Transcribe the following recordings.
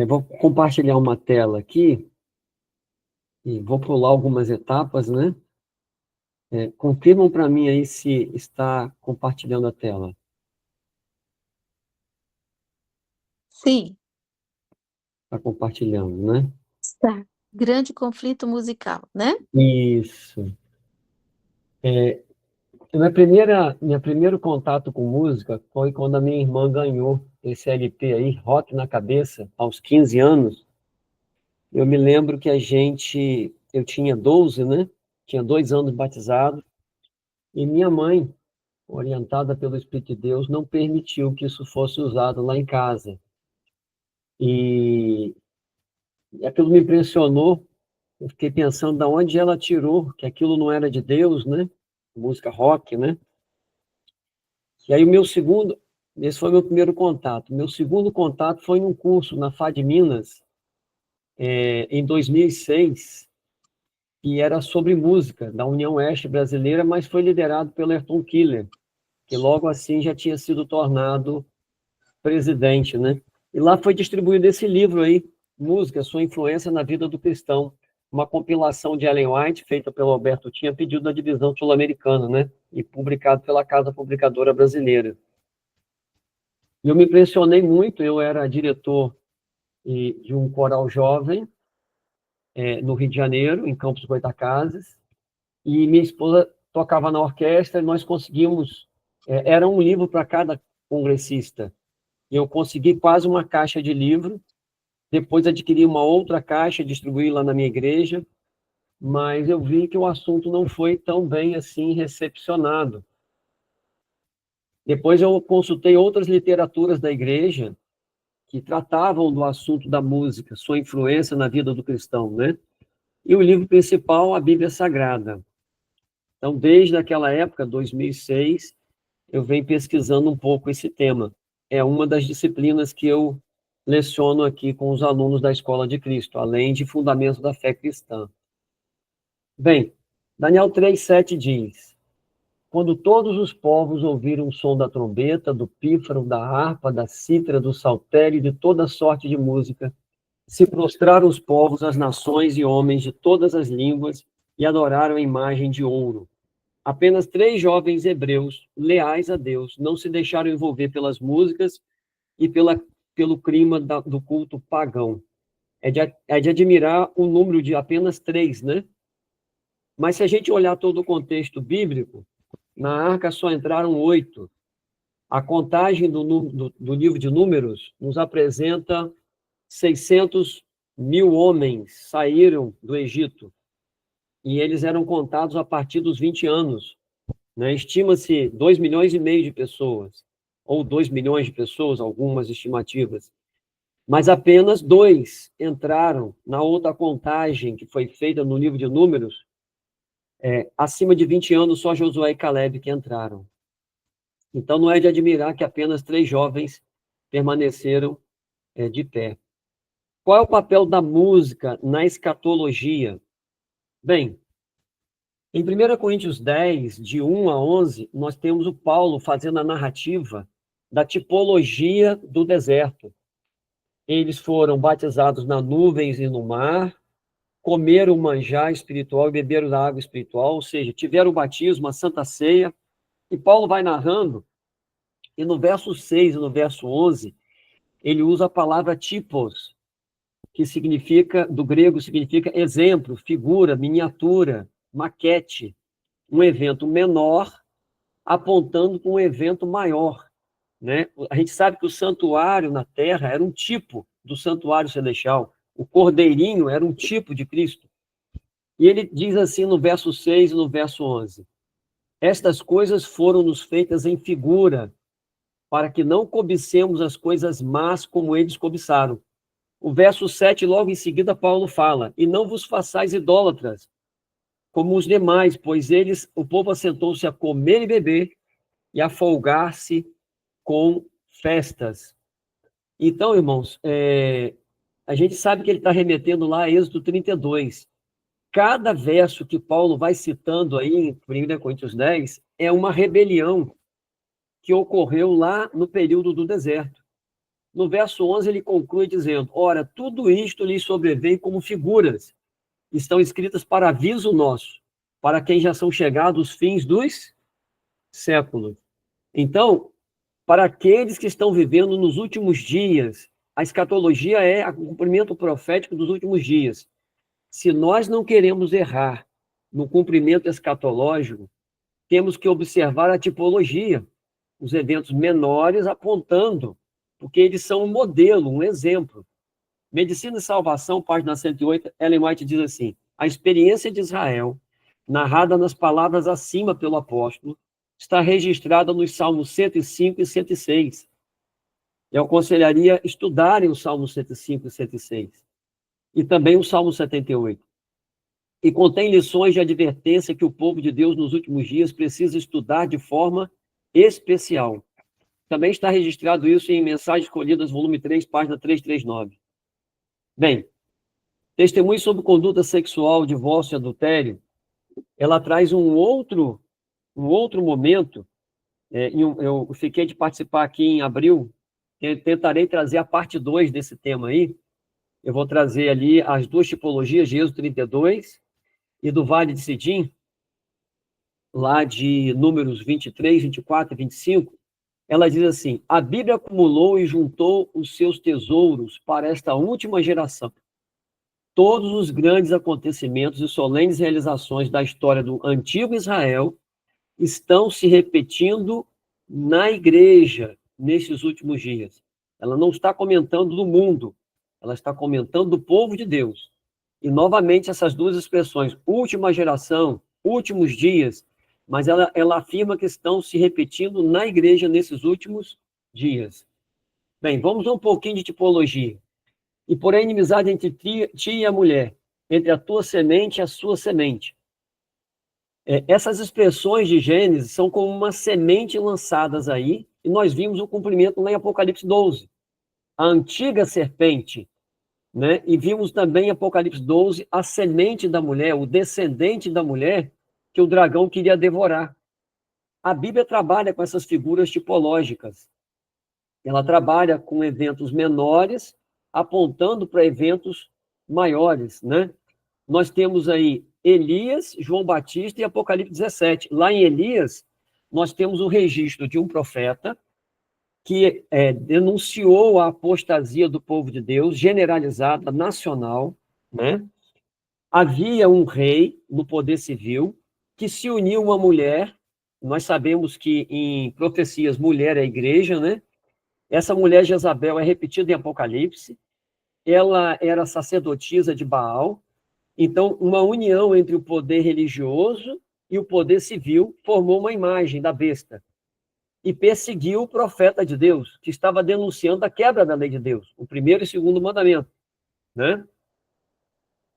Vou compartilhar uma tela aqui e vou pular algumas etapas, né? Confirmam para mim aí se está compartilhando a tela. Sim, Está compartilhando, né? está. Grande conflito musical, né? Isso. Meu primeiro contato com música foi quando a minha irmã ganhou esse LP aí, Rock na Cabeça, aos 15 anos. Eu me lembro que eu tinha 12, né? Tinha 2 anos batizado, e minha mãe, orientada pelo Espírito de Deus, não permitiu que isso fosse usado lá em casa. E aquilo me impressionou. Eu fiquei pensando de onde ela tirou, que aquilo não era de Deus, né? Música rock, né? E aí esse foi meu primeiro contato. Meu segundo contato foi num curso na FAD Minas, em 2006, que era sobre música, da União Oeste Brasileira, mas foi liderado pelo Ayrton Killer, que logo assim já tinha sido tornado presidente, né? E lá foi distribuído esse livro aí, Música, Sua Influência na Vida do Cristão, uma compilação de Ellen White, feita pelo Alberto Tinha, pedido da divisão sul-americana, né? E publicado pela Casa Publicadora Brasileira. E eu me impressionei muito, eu era diretor de um coral jovem, no Rio de Janeiro, em Campos Goytacazes, e minha esposa tocava na orquestra, e nós conseguimos, era um livro para cada congressista, e eu consegui quase uma caixa de livro. Depois adquiri uma outra caixa, distribuí lá na minha igreja, mas eu vi que o assunto não foi tão bem assim recepcionado. Depois eu consultei outras literaturas da igreja que tratavam do assunto da música, sua influência na vida do cristão, né? E o livro principal, a Bíblia Sagrada. Então, desde aquela época, 2006, eu venho pesquisando um pouco esse tema. É uma das disciplinas que eu leciono aqui com os alunos da Escola de Cristo, além de Fundamentos da Fé Cristã. Bem, Daniel 3:7 diz: quando todos os povos ouviram o som da trombeta, do pífaro, da harpa, da cítara, do saltério e de toda sorte de música, se prostraram os povos, as nações e homens de todas as línguas e adoraram a imagem de ouro. Apenas 3 jovens hebreus, leais a Deus, não se deixaram envolver pelas músicas e pelo clima do culto pagão. É de admirar o número de apenas 3, né? Mas se a gente olhar todo o contexto bíblico, na arca só entraram 8. A contagem do livro de Números nos apresenta 600 mil homens saíram do Egito, e eles eram contados a partir dos 20 anos. Né? Estima-se 2,5 milhões de pessoas, ou 2 milhões de pessoas, algumas estimativas. Mas apenas 2 entraram na outra contagem que foi feita no livro de Números. Acima de 20 anos, só Josué e Caleb que entraram. Então, não é de admirar que apenas 3 jovens permaneceram de pé. Qual é o papel da música na escatologia? Bem, em 1 Coríntios 10, de 1 a 11, nós temos o Paulo fazendo a narrativa da tipologia do deserto. Eles foram batizados nas nuvens e no mar, comeram o manjar espiritual e beberam da água espiritual, ou seja, tiveram o batismo, a santa ceia. E Paulo vai narrando, e no verso 6 e no verso 11, ele usa a palavra tipos, que significa, do grego, significa exemplo, figura, miniatura, maquete, um evento menor apontando para um evento maior, né? A gente sabe que o santuário na terra era um tipo do santuário celestial, o cordeirinho era um tipo de Cristo. E ele diz assim no verso 6 e no verso 11: estas coisas foram-nos feitas em figura, para que não cobicemos as coisas más como eles cobiçaram. O verso 7, logo em seguida, Paulo fala: e não vos façais idólatras, como os demais, pois o povo assentou-se a comer e beber e a folgar-se com festas. Então, irmãos, a gente sabe que ele está remetendo lá a Êxodo 32. Cada verso que Paulo vai citando aí em 1 Coríntios 10 é uma rebelião que ocorreu lá no período do deserto. No verso 11, ele conclui dizendo: ora, tudo isto lhes sobreveio como figuras, estão escritas para aviso nosso, para quem já são chegados os fins dos séculos. Então, para aqueles que estão vivendo nos últimos dias, a escatologia é o cumprimento profético dos últimos dias. Se nós não queremos errar no cumprimento escatológico, temos que observar a tipologia, os eventos menores apontando, porque eles são um modelo, um exemplo. Medicina e Salvação, página 108, Ellen White diz assim: a experiência de Israel, narrada nas palavras acima pelo apóstolo, está registrada nos Salmos 105 e 106. Eu aconselharia estudarem os Salmos 105 e 106. E também o Salmo 78. E contém lições de advertência que o povo de Deus nos últimos dias precisa estudar de forma especial. Também está registrado isso em Mensagens Escolhidas, volume 3, página 339. Bem, testemunho sobre conduta sexual, divórcio e adultério, ela traz um outro momento. Eu fiquei de participar aqui em abril, tentarei trazer a parte 2 desse tema aí. Eu vou trazer ali as duas tipologias de Êxodo 32 e do Vale de Sidim, lá de Números 23, 24 e 25. Ela diz assim: a Bíblia acumulou e juntou os seus tesouros para esta última geração. Todos os grandes acontecimentos e solenes realizações da história do antigo Israel estão se repetindo na igreja nesses últimos dias. Ela não está comentando do mundo, ela está comentando do povo de Deus. E, novamente, essas duas expressões, última geração, últimos dias, mas ela afirma que estão se repetindo na igreja nesses últimos dias. Bem, vamos a um pouquinho de tipologia. E porém, inimizade entre ti e a mulher, entre a tua semente e a sua semente. Essas expressões de Gênesis são como uma semente lançadas aí, e nós vimos o cumprimento lá em Apocalipse 12. A antiga serpente, né? E vimos também em Apocalipse 12 a semente da mulher, o descendente da mulher, que o dragão queria devorar. A Bíblia trabalha com essas figuras tipológicas. Ela trabalha com eventos menores, apontando para eventos maiores, né? Nós temos aí Elias, João Batista e Apocalipse 17. Lá em Elias, nós temos o registro de um profeta que denunciou a apostasia do povo de Deus, generalizada, nacional, né? Havia um rei no poder civil que se uniu a uma mulher. Nós sabemos que em profecias, mulher é a igreja, né? Essa mulher, Jezabel, é repetida em Apocalipse. Ela era sacerdotisa de Baal. Então, uma união entre o poder religioso e o poder civil formou uma imagem da besta e perseguiu o profeta de Deus, que estava denunciando a quebra da lei de Deus, o primeiro e segundo mandamento, né?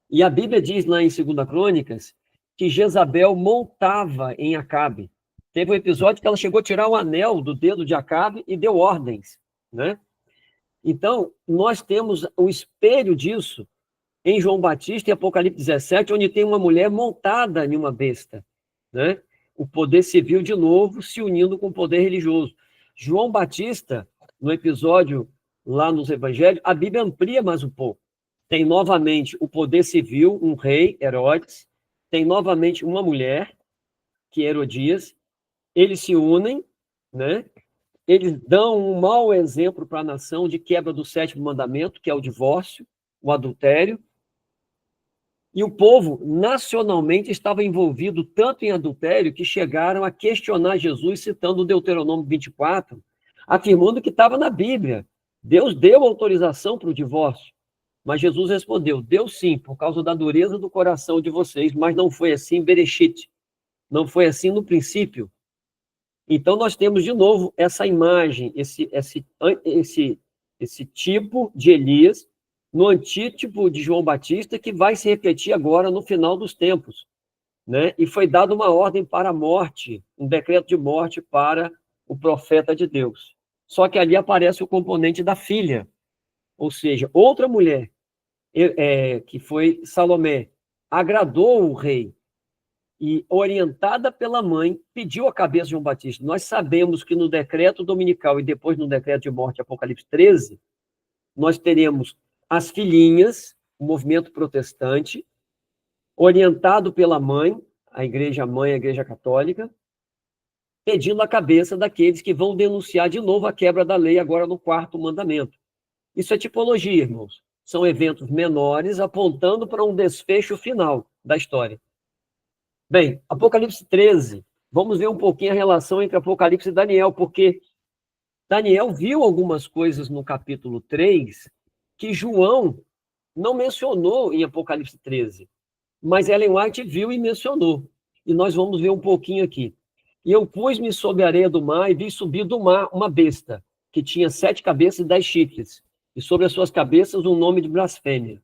E a Bíblia diz lá em 2 Crônicas que Jezabel montava em Acabe. Teve um episódio que ela chegou a tirar o anel do dedo de Acabe e deu ordens, né? Então, nós temos o espelho disso em João Batista e Apocalipse 17, onde tem uma mulher montada em uma besta, né? O poder civil, de novo, se unindo com o poder religioso. João Batista, no episódio lá nos evangelhos, a Bíblia amplia mais um pouco. Tem novamente o poder civil, um rei, Herodes, tem novamente uma mulher, que é Herodias, eles se unem, né? Eles dão um mau exemplo para a nação de quebra do 7º mandamento, que é o divórcio, o adultério. E o povo, nacionalmente, estava envolvido tanto em adultério que chegaram a questionar Jesus, citando o Deuteronômio 24, afirmando que estava na Bíblia. Deus deu autorização para o divórcio. Mas Jesus respondeu: deu sim, por causa da dureza do coração de vocês, mas não foi assim em Bereshit. Não foi assim no princípio. Então, nós temos, de novo, essa imagem, esse tipo de Elias, no antítipo de João Batista, que vai se repetir agora no final dos tempos, né? E foi dada uma ordem para a morte, um decreto de morte para o profeta de Deus. Só que ali aparece o componente da filha, ou seja, outra mulher, que foi Salomé, agradou o rei, e, orientada pela mãe, pediu a cabeça de João Batista. Nós sabemos que no decreto dominical e depois no decreto de morte, Apocalipse 13, nós teremos as filhinhas, o movimento protestante, orientado pela mãe, a igreja mãe, a igreja católica, pedindo a cabeça daqueles que vão denunciar de novo a quebra da lei agora no 4º mandamento. Isso é tipologia, irmãos. São eventos menores apontando para um desfecho final da história. Bem, Apocalipse 13, vamos ver um pouquinho a relação entre Apocalipse e Daniel, porque Daniel viu algumas coisas no capítulo 3 que João não mencionou em Apocalipse 13, mas Ellen White viu e mencionou. E nós vamos ver um pouquinho aqui. E eu pus-me sobre a areia do mar e vi subir do mar uma besta, que tinha 7 cabeças e 10 chifres, e sobre as suas cabeças um nome de blasfêmia.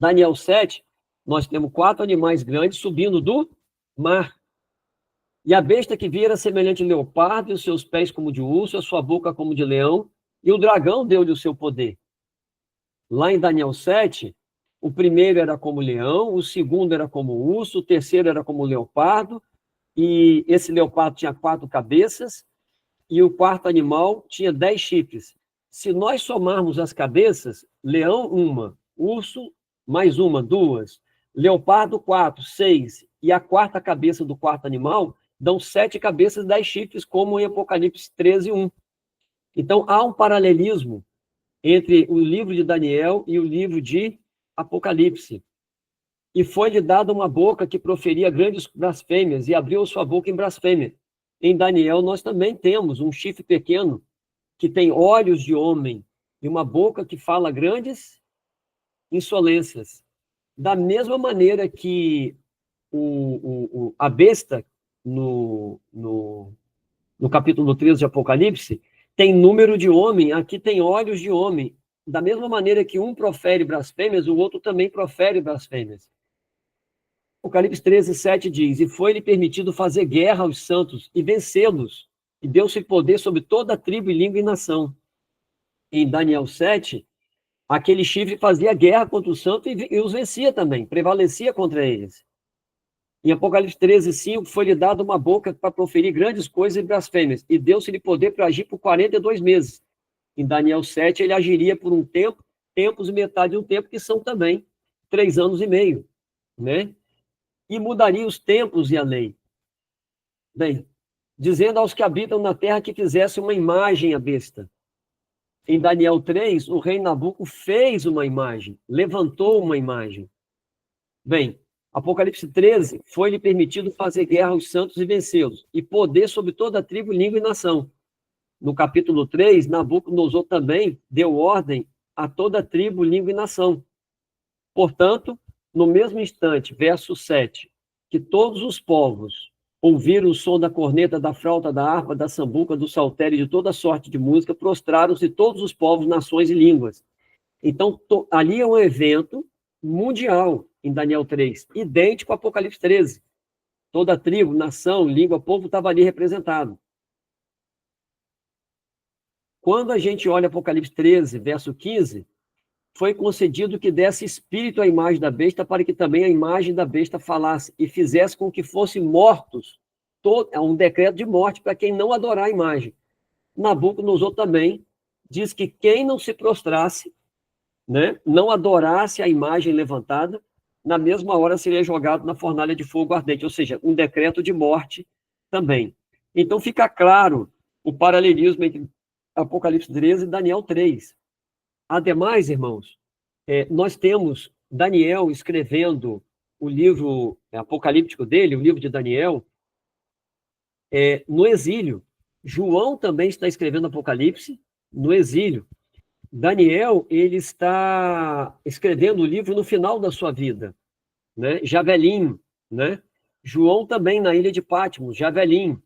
Daniel 7, nós temos 4 animais grandes subindo do mar. E a besta que vi era semelhante a leopardo, e os seus pés como de urso, a sua boca como de leão, e o dragão deu-lhe o seu poder. Lá em Daniel 7, o primeiro era como leão, o segundo era como urso, o terceiro era como leopardo, e esse leopardo tinha 4 cabeças, e o 4º animal tinha 10 chifres. Se nós somarmos as cabeças, leão 1, urso mais 1, 2, leopardo 4, 6, e a 4ª cabeça do 4º animal, dão 7 cabeças e 10 chifres, como em Apocalipse 13, 1. Então, há um paralelismo entre o livro de Daniel e o livro de Apocalipse. E foi-lhe dada uma boca que proferia grandes blasfêmias, e abriu sua boca em blasfêmia. Em Daniel, nós também temos um chifre pequeno, que tem olhos de homem, e uma boca que fala grandes insolências. Da mesma maneira que a besta, no capítulo 13 de Apocalipse, tem número de homem, aqui tem olhos de homem. Da mesma maneira que um profere blasfêmias, o outro também profere blasfêmias. Apocalipse 13, 7 diz: E foi-lhe permitido fazer guerra aos santos e vencê-los, e deu-se poder sobre toda a tribo, e língua e nação. Em Daniel 7, aquele chifre fazia guerra contra os santos e os vencia também, prevalecia contra eles. Em Apocalipse 13, 5, foi-lhe dada uma boca para proferir grandes coisas e blasfêmias, e deu-se-lhe poder para agir por 42 meses. Em Daniel 7, ele agiria por um tempo, tempos e metade de um tempo, que são também 3 anos e meio, né? E mudaria os tempos e a lei. Bem, dizendo aos que habitam na terra que fizesse uma imagem à besta. Em Daniel 3, o rei Nabuco fez uma imagem, levantou uma imagem. Bem, Apocalipse 13, foi-lhe permitido fazer guerra aos santos e vencê-los, e poder sobre toda a tribo, língua e nação. No capítulo 3, Nabucodonosor também deu ordem a toda a tribo, língua e nação. Portanto, no mesmo instante, verso 7, que todos os povos ouviram o som da corneta, da flauta, da harpa, da sambuca, do saltério e de toda sorte de música, prostraram-se todos os povos, nações e línguas. Então, ali é um evento mundial, em Daniel 3, idêntico ao Apocalipse 13. Toda tribo, nação, língua, povo estava ali representado. Quando a gente olha Apocalipse 13, verso 15, foi concedido que desse espírito à imagem da besta, para que também a imagem da besta falasse e fizesse com que fossem mortos. É um decreto de morte para quem não adorar a imagem. Nabucodonosor também diz que quem não se prostrasse, né, não adorasse a imagem levantada, na mesma hora seria jogado na fornalha de fogo ardente, ou seja, um decreto de morte também. Então fica claro o paralelismo entre Apocalipse 13 e Daniel 3. Ademais, irmãos, nós temos Daniel escrevendo o livro apocalíptico dele, o livro de Daniel, no exílio. João também está escrevendo Apocalipse no exílio. Daniel, ele está escrevendo o livro no final da sua vida, né? Já velhinho, né? João também na ilha de Patmos, já velhinho.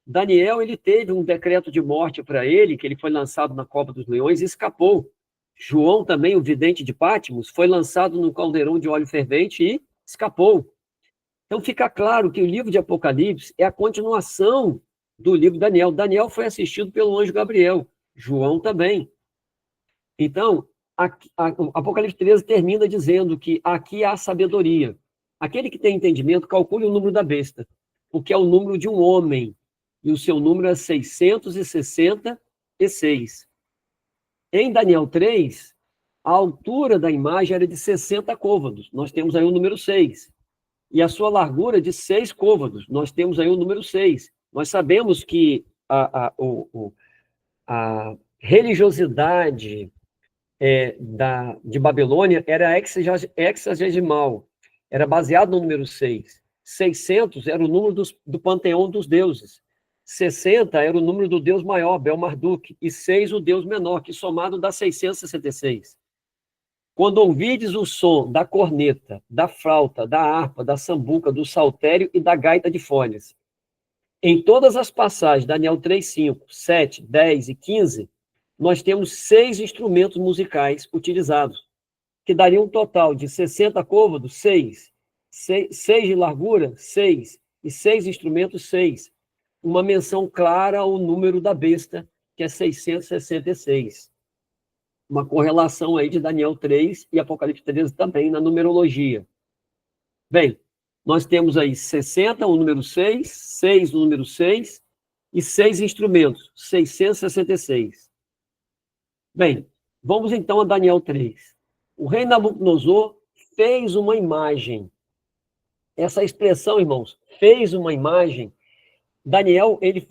Daniel, ele teve um decreto de morte para ele, que ele foi lançado na cova dos leões e escapou. João também, o vidente de Patmos, foi lançado num caldeirão de óleo fervente e escapou. Então fica claro que o livro de Apocalipse é a continuação do livro de Daniel. Daniel foi assistido pelo anjo Gabriel, João também. Então, Apocalipse 13 termina dizendo que aqui há sabedoria. Aquele que tem entendimento, calcule o número da besta, porque é o número de um homem, e o seu número é 666. Em Daniel 3, a altura da imagem era de 60 côvados, nós temos aí o número 6. E a sua largura de 6 côvados, nós temos aí o número 6. Nós sabemos que a religiosidade de Babilônia era hexagesimal, era baseado no número 6. 600 era o número do panteão dos deuses. 60 era o número do deus maior, Bel-Marduk, e 6 o deus menor, que somado dá 666. Quando ouvides o som da corneta, da flauta, da harpa, da sambuca, do saltério e da gaita de folhas, em todas as passagens, Daniel 3, 5, 7, 10 e 15, nós temos 6 instrumentos musicais utilizados, que daria um total de 60 côvados, 6 de largura, 6, e 6 instrumentos, 6. Uma menção clara ao número da besta, que é 666. Uma correlação aí de Daniel 3 e Apocalipse 13 também na numerologia. Bem, nós temos aí 60, o número 6, 6, o número 6, e 6 instrumentos, 666. Bem, vamos então a Daniel 3. O rei Nabucodonosor fez uma imagem. Essa expressão, irmãos, fez uma imagem. Daniel, ele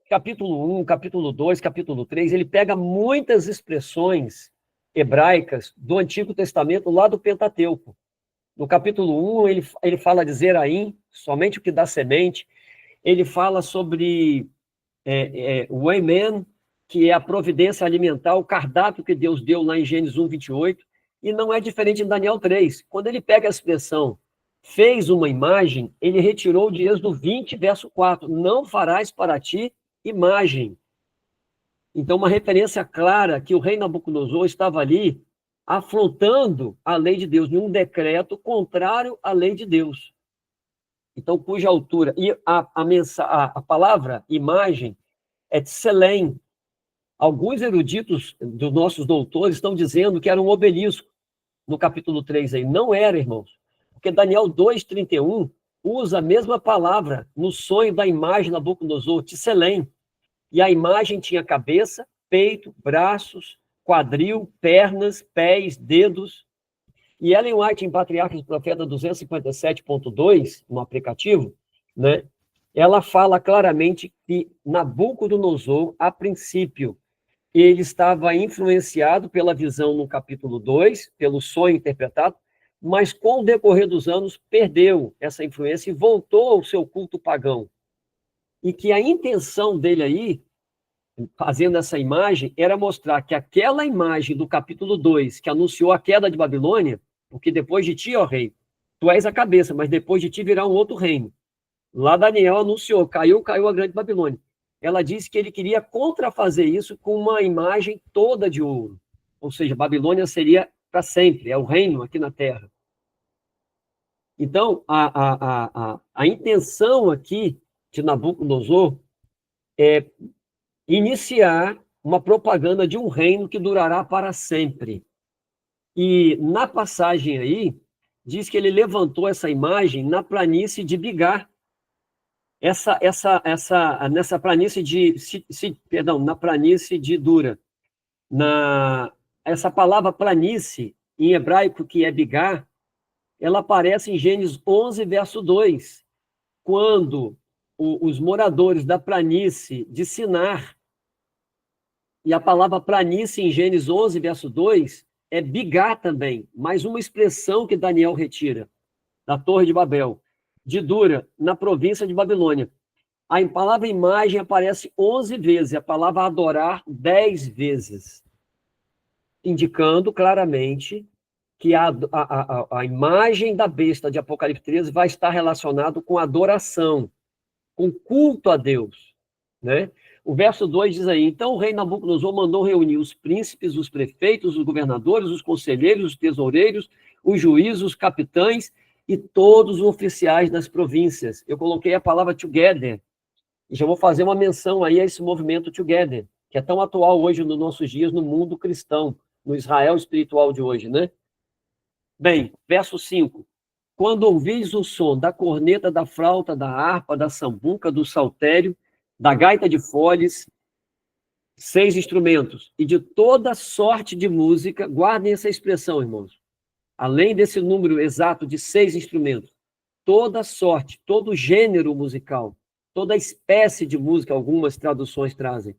capítulo 1, capítulo 2, capítulo 3, ele pega muitas expressões hebraicas do Antigo Testamento, lá do Pentateuco. No capítulo 1, ele fala de Zeraim, somente o que dá semente. Ele fala sobre o Eman, que é a providência alimentar, o cardápio que Deus deu lá em Gênesis 1, 28, e não é diferente em Daniel 3. Quando ele pega a expressão fez uma imagem, ele retirou de Êxodo 20, verso 4. Não farás para ti imagem. Então, uma referência clara que o rei Nabucodonosor estava ali afrontando a lei de Deus, em um decreto contrário à lei de Deus. Então, cuja altura... E a palavra imagem é tselem. Alguns eruditos dos nossos doutores estão dizendo que era um obelisco no capítulo 3 aí. Não era, irmãos. Porque Daniel 2,31 usa a mesma palavra no sonho da imagem de Nabucodonosor, tselem. E a imagem tinha cabeça, peito, braços, quadril, pernas, pés, dedos. E Ellen White, em Patriarcas do Profeta 257.2, no aplicativo, né, ela fala claramente que Nabucodonosor, a princípio, ele estava influenciado pela visão no capítulo 2, pelo sonho interpretado, mas com o decorrer dos anos perdeu essa influência e voltou ao seu culto pagão. E que a intenção dele aí, fazendo essa imagem, era mostrar que aquela imagem do capítulo 2, que anunciou a queda de Babilônia, porque depois de ti, ó rei, tu és a cabeça, mas depois de ti virá um outro reino. Lá Daniel anunciou, caiu a grande Babilônia. Ela disse que ele queria contrafazer isso com uma imagem toda de ouro. Ou seja, Babilônia seria para sempre, é o reino aqui na Terra. Então, a intenção aqui de Nabucodonosor é iniciar uma propaganda de um reino que durará para sempre. E na passagem aí, diz que ele levantou essa imagem na planície de Bigar. Nessa planície na planície de Dura. Essa palavra planície, em hebraico, que é Bigar, ela aparece em Gênesis 11, verso 2, quando os moradores da planície de Sinar, e a palavra planície em Gênesis 11, verso 2, é Bigar também, mais uma expressão que Daniel retira da Torre de Babel, de Dura, na província de Babilônia. A palavra imagem aparece 11 vezes, a palavra adorar 10 vezes, indicando claramente que a imagem da besta de Apocalipse 13 vai estar relacionado com adoração, com culto a Deus, né? O verso 2 diz aí, então o rei Nabucodonosor mandou reunir os príncipes, os prefeitos, os governadores, os conselheiros, os tesoureiros, os juízes, os capitães e todos os oficiais das províncias. Eu coloquei a palavra together, e já vou fazer uma menção aí a esse movimento together, que é tão atual hoje nos nossos dias no mundo cristão, no Israel espiritual de hoje, né? Bem, verso 5. quando ouvis o som da corneta, da flauta, da harpa, da sambuca, do saltério, da gaita de foles, 6 instrumentos, e de toda sorte de música, guardem essa expressão, irmãos, além desse número exato de 6 instrumentos, toda sorte, todo gênero musical, toda espécie de música, algumas traduções trazem,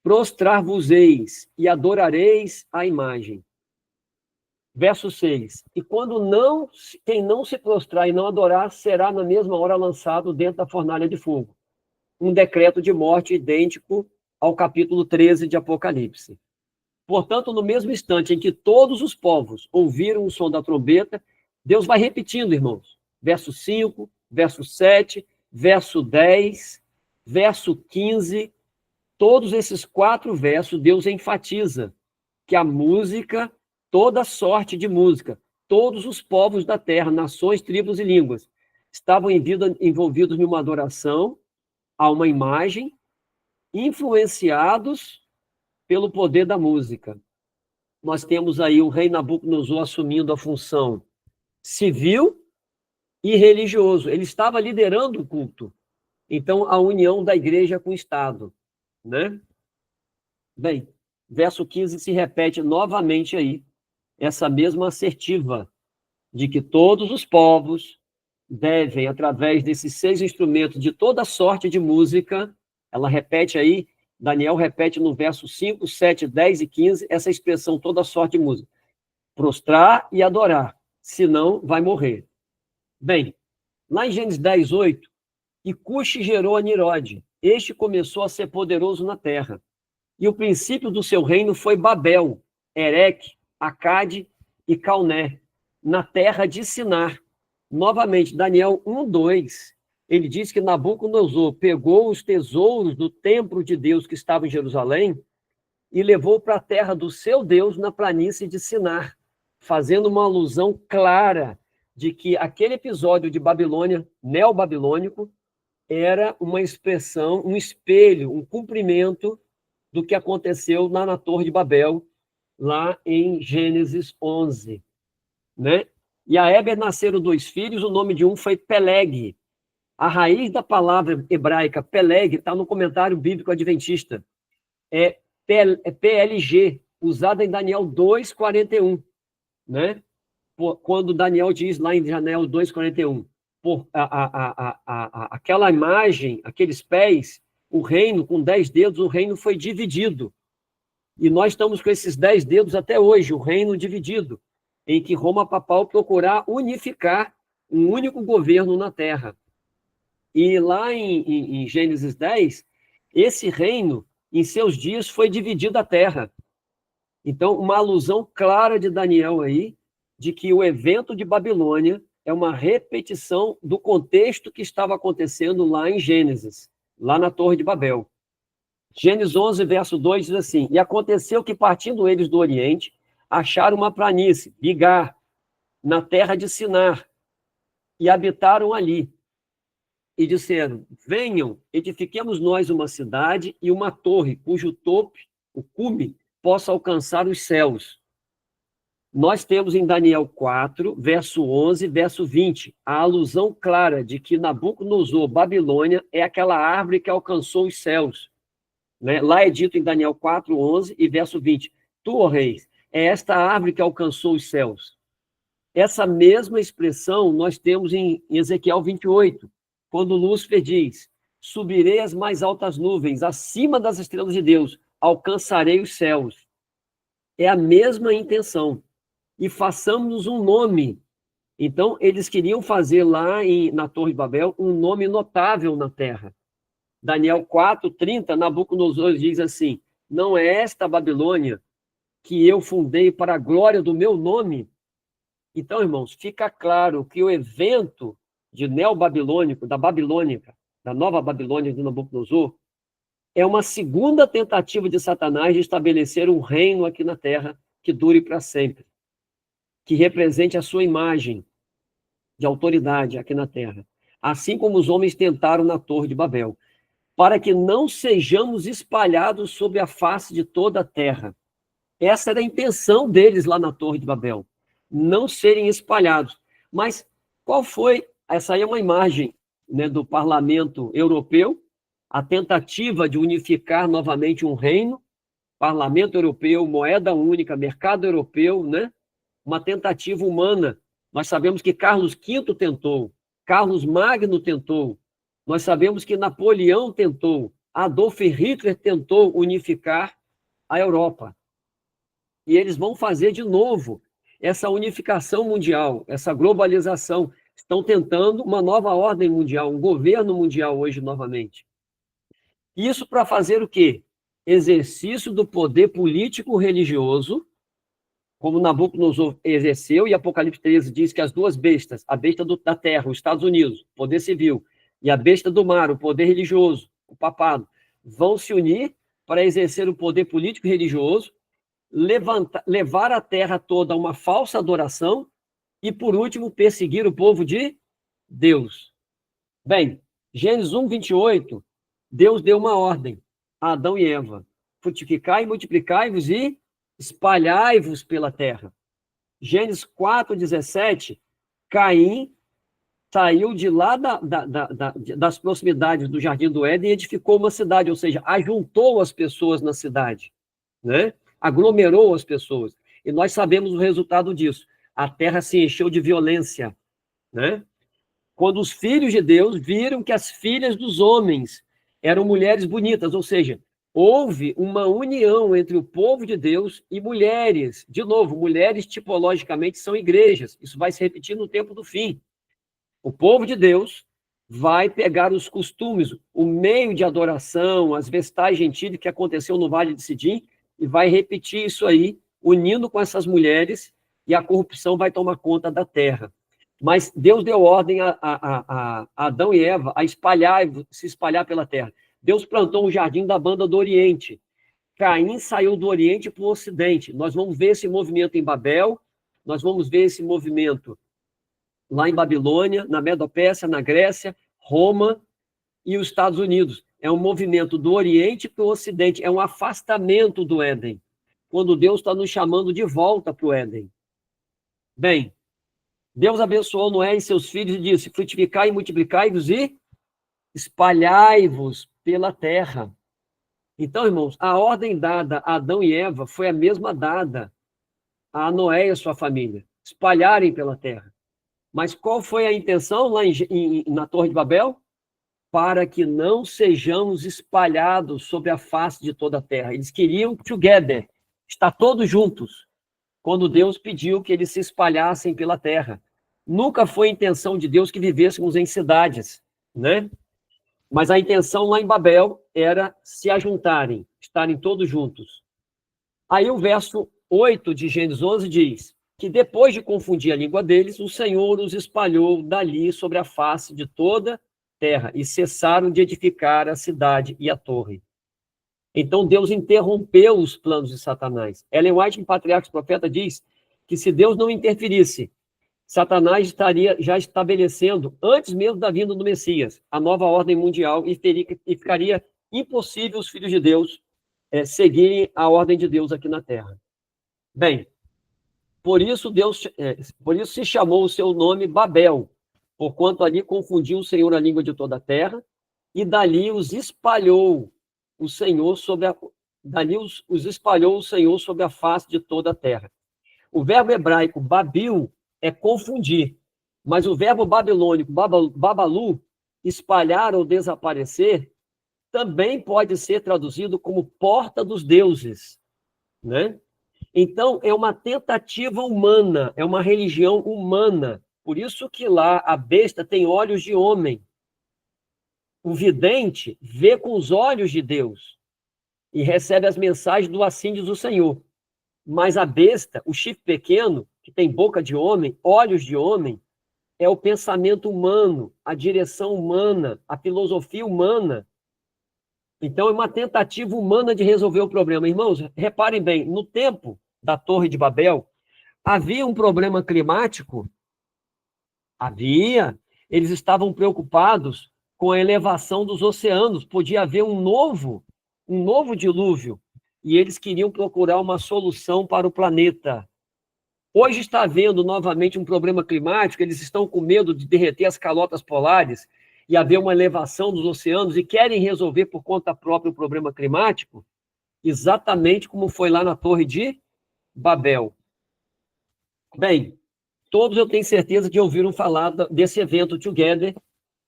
prostrar-vos-eis e adorareis a imagem. Verso 6. E quem não se prostrar e não adorar, será na mesma hora lançado dentro da fornalha de fogo. Um decreto de morte idêntico ao capítulo 13 de Apocalipse. Portanto, no mesmo instante em que todos os povos ouviram o som da trombeta, Deus vai repetindo, irmãos. Verso 5, verso 7, verso 10, verso 15. Todos esses 4 versos, Deus enfatiza que a música, toda sorte de música, todos os povos da terra, nações, tribos e línguas, estavam envolvidos numa adoração a uma imagem, influenciados pelo poder da música. Nós temos aí o rei Nabucodonosor assumindo a função civil e religioso. Ele estava liderando o culto. Então, a união da igreja com o Estado, né? Bem, verso 15 se repete novamente aí, essa mesma assertiva de que todos os povos devem, através desses 6 instrumentos de toda sorte de música, ela repete aí, Daniel repete no verso 5, 7, 10 e 15, essa expressão toda sorte de música. Prostrar e adorar, senão vai morrer. Bem, lá em Gênesis 10, 8, e Cuxi gerou a Nirode. Este começou a ser poderoso na terra. E o princípio do seu reino foi Babel, Ereque, Acade e Calné, na terra de Sinar. Novamente, Daniel 1, 2, ele diz que Nabucodonosor pegou os tesouros do templo de Deus que estava em Jerusalém e levou para a terra do seu Deus na planície de Sinar, fazendo uma alusão clara de que aquele episódio de Babilônia, neobabilônico, era uma expressão, um espelho, um cumprimento do que aconteceu lá na Torre de Babel, lá em Gênesis 11, né? E a Eber nasceram 2 filhos, o nome de um foi Peleg. A raiz da palavra hebraica Peleg está no comentário bíblico adventista. É PLG, usada em Daniel 2:41, né? Quando Daniel diz lá em Daniel 2:41, aquela imagem, aqueles pés, o reino com 10 dedos, o reino foi dividido. E nós estamos com esses 10 dedos até hoje, o reino dividido, em que Roma papal procurar unificar um único governo na terra. E lá em Gênesis 10, esse reino, em seus dias, foi dividido a terra. Então, uma alusão clara de Daniel aí, de que o evento de Babilônia é uma repetição do contexto que estava acontecendo lá em Gênesis, lá na Torre de Babel. Gênesis 11, verso 2 diz assim, e aconteceu que, partindo eles do Oriente, acharam uma planície, Bigar, na terra de Sinar, e habitaram ali. E disseram, venham, edifiquemos nós uma cidade e uma torre, cujo topo, o cume, possa alcançar os céus. Nós temos em Daniel 4, verso 11, verso 20, a alusão clara de que Nabucodonosor, Babilônia, é aquela árvore que alcançou os céus. Né? Lá é dito em Daniel 4, 11 e verso 20, tu, ó reis, é esta árvore que alcançou os céus. Essa mesma expressão nós temos em Ezequiel 28, quando Lúcifer diz, subirei as mais altas nuvens, acima das estrelas de Deus, alcançarei os céus. É a mesma intenção. E façamos um nome. Então, eles queriam fazer lá na Torre de Babel um nome notável na terra. Daniel 4, 30, Nabucodonosor diz assim, não é esta Babilônia que eu fundei para a glória do meu nome? Então, irmãos, fica claro que o evento de neobabilônico, da babilônica, da nova Babilônia de Nabucodonosor, é uma segunda tentativa de Satanás de estabelecer um reino aqui na terra que dure para sempre, que represente a sua imagem de autoridade aqui na terra, assim como os homens tentaram na Torre de Babel, para que não sejamos espalhados sobre a face de toda a terra. Essa era a intenção deles lá na Torre de Babel, não serem espalhados. Mas Qual foi? Essa aí é uma imagem, né, do Parlamento Europeu, a tentativa de unificar novamente um reino, Parlamento Europeu, moeda única, mercado europeu, né? Uma tentativa humana. Nós sabemos que Carlos V tentou, Carlos Magno tentou, nós sabemos que Napoleão tentou, Adolf Hitler tentou unificar a Europa. E eles vão fazer de novo essa unificação mundial, essa globalização. Estão tentando uma nova ordem mundial, um governo mundial hoje novamente. Isso para fazer o quê? Exercício do poder político-religioso, como Nabucodonosor exerceu, e Apocalipse 13 diz que as duas bestas, a besta da terra, os Estados Unidos, poder civil, e a besta do mar, o poder religioso, o papado, vão se unir para exercer o poder político-religioso, levar a terra toda a uma falsa adoração e, por último, perseguir o povo de Deus. Bem, Gênesis 1, 28, Deus deu uma ordem a Adão e Eva: frutificai, multiplicai-vos e espalhai-vos pela terra. Gênesis 4, 17, Caim saiu de lá das proximidades do Jardim do Éden e edificou uma cidade, ou seja, ajuntou as pessoas na cidade, né? Aglomerou as pessoas. E nós sabemos o resultado disso. A terra se encheu de violência, né? Quando os filhos de Deus viram que as filhas dos homens eram mulheres bonitas, ou seja, houve uma união entre o povo de Deus e mulheres. De novo, mulheres tipologicamente são igrejas. Isso vai se repetir no tempo do fim. O povo de Deus vai pegar os costumes, o meio de adoração, as vestais gentis que aconteceu no Vale de Sidim, e vai repetir isso aí, unindo com essas mulheres, e a corrupção vai tomar conta da terra. Mas Deus deu ordem a Adão e Eva a se espalhar pela terra. Deus plantou um jardim da banda do Oriente. Caim saiu do Oriente para o Ocidente. Nós vamos ver esse movimento em Babel, nós vamos ver esse movimento lá em Babilônia, na Medo-Pérsia, na Grécia, Roma e os Estados Unidos. É um movimento do Oriente para o Ocidente, é um afastamento do Éden, quando Deus está nos chamando de volta para o Éden. Bem, Deus abençoou Noé e seus filhos e disse: frutificai e multiplicai-vos e espalhai-vos pela terra. Então, irmãos, a ordem dada a Adão e Eva foi a mesma dada a Noé e a sua família, espalharem pela terra. Mas qual foi a intenção lá na Torre de Babel? Para que não sejamos espalhados sobre a face de toda a terra. Eles queriam together, estar todos juntos, quando Deus pediu que eles se espalhassem pela terra. Nunca foi a intenção de Deus que vivêssemos em cidades, né? Mas a intenção lá em Babel era se ajuntarem, estarem todos juntos. Aí o verso 8 de Gênesis 11 diz que depois de confundir a língua deles, o Senhor os espalhou dali sobre a face de toda a terra e cessaram de edificar a cidade e a torre. Então Deus interrompeu os planos de Satanás. Ellen White, em Patriarcas e Profeta, diz que se Deus não interferisse, Satanás estaria já estabelecendo, antes mesmo da vinda do Messias, a nova ordem mundial e ficaria impossível os filhos de Deus seguirem a ordem de Deus aqui na Terra. Bem, por isso se chamou o seu nome Babel, porquanto ali confundiu o Senhor a língua de toda a terra, e dali os espalhou o Senhor sobre a face de toda a terra. O verbo hebraico babil é confundir, mas o verbo babilônico babalu, espalhar ou desaparecer, também pode ser traduzido como porta dos deuses, né? Então, é uma tentativa humana, é uma religião humana. Por isso que lá a besta tem olhos de homem. O vidente vê com os olhos de Deus e recebe as mensagens do assim diz o Senhor. Mas a besta, o chifre pequeno, que tem boca de homem, olhos de homem, é o pensamento humano, a direção humana, a filosofia humana. Então, é uma tentativa humana de resolver o problema. Irmãos, reparem bem, no tempo da Torre de Babel, havia um problema climático? Havia. Eles estavam preocupados com a elevação dos oceanos. Podia haver um novo dilúvio. E eles queriam procurar uma solução para o planeta. Hoje está havendo novamente um problema climático, eles estão com medo de derreter as calotas polares e haver uma elevação dos oceanos e querem resolver por conta própria o problema climático, exatamente como foi lá na Torre de Babel. Bem, todos eu tenho certeza que ouviram falar desse evento Together,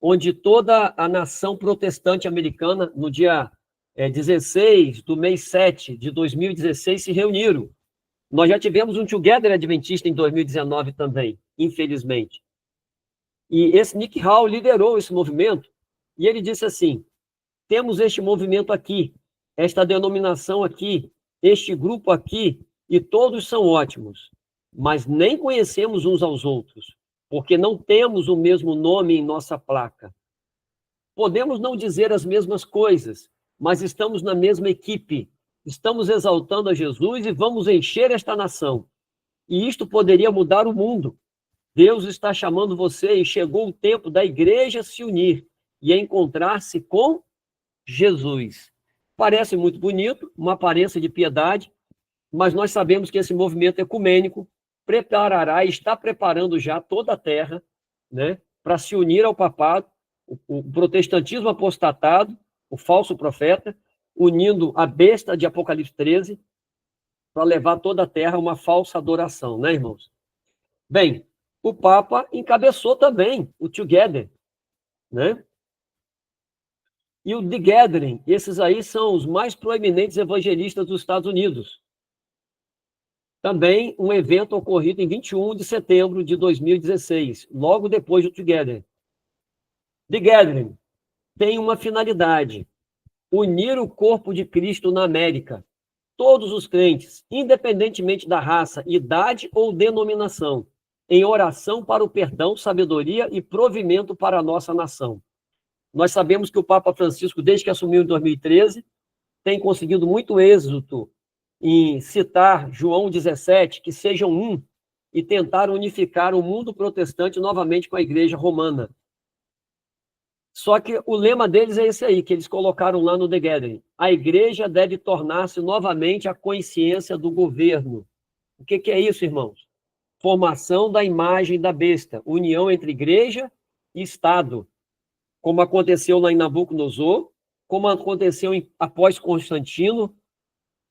onde toda a nação protestante americana, no dia 16 do mês 7 de 2016, se reuniram. Nós já tivemos um Together Adventista em 2019 também, infelizmente. E esse Nick Hall liderou esse movimento, e ele disse assim, temos este movimento aqui, esta denominação aqui, este grupo aqui, e todos são ótimos, mas nem conhecemos uns aos outros, porque não temos o mesmo nome em nossa placa. Podemos não dizer as mesmas coisas, mas estamos na mesma equipe, estamos exaltando a Jesus e vamos encher esta nação. E isto poderia mudar o mundo. Deus está chamando você e chegou o tempo da igreja se unir e encontrar-se com Jesus. Parece muito bonito, uma aparência de piedade, mas nós sabemos que esse movimento ecumênico preparará e está preparando já toda a terra, né, para se unir ao papado, o protestantismo apostatado, o falso profeta, unindo a besta de Apocalipse 13, para levar toda a terra a uma falsa adoração, né, irmãos? Bem, o Papa encabeçou também o Together, né? E o The Gathering, esses aí são os mais proeminentes evangelistas dos Estados Unidos. Também um evento ocorrido em 21 de setembro de 2016, logo depois do Together. The Gathering tem uma finalidade, unir o corpo de Cristo na América, todos os crentes, independentemente da raça, idade ou denominação, em oração para o perdão, sabedoria e provimento para a nossa nação. Nós sabemos que o Papa Francisco, desde que assumiu em 2013, tem conseguido muito êxito em citar João 17, que sejam um, e tentar unificar o mundo protestante novamente com a Igreja Romana. Só que o lema deles é esse aí, que eles colocaram lá no The Gathering. A Igreja deve tornar-se novamente a consciência do governo. O que é isso, irmãos? Formação da imagem da besta, união entre Igreja e Estado, como aconteceu lá em Nabucodonosor, como aconteceu após Constantino,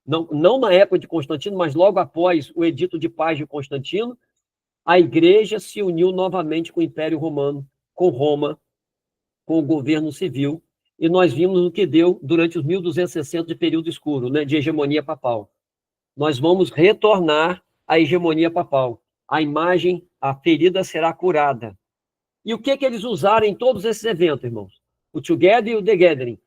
não na época de Constantino, mas logo após o Edito de Paz de Constantino, a Igreja se uniu novamente com o Império Romano, com Roma, com o governo civil, e nós vimos o que deu durante os 1260 de período escuro, né, de hegemonia papal. Nós vamos retornar à hegemonia papal. A imagem, a ferida será curada. E o que eles usaram em todos esses eventos, irmãos? O Together e o The Gathering.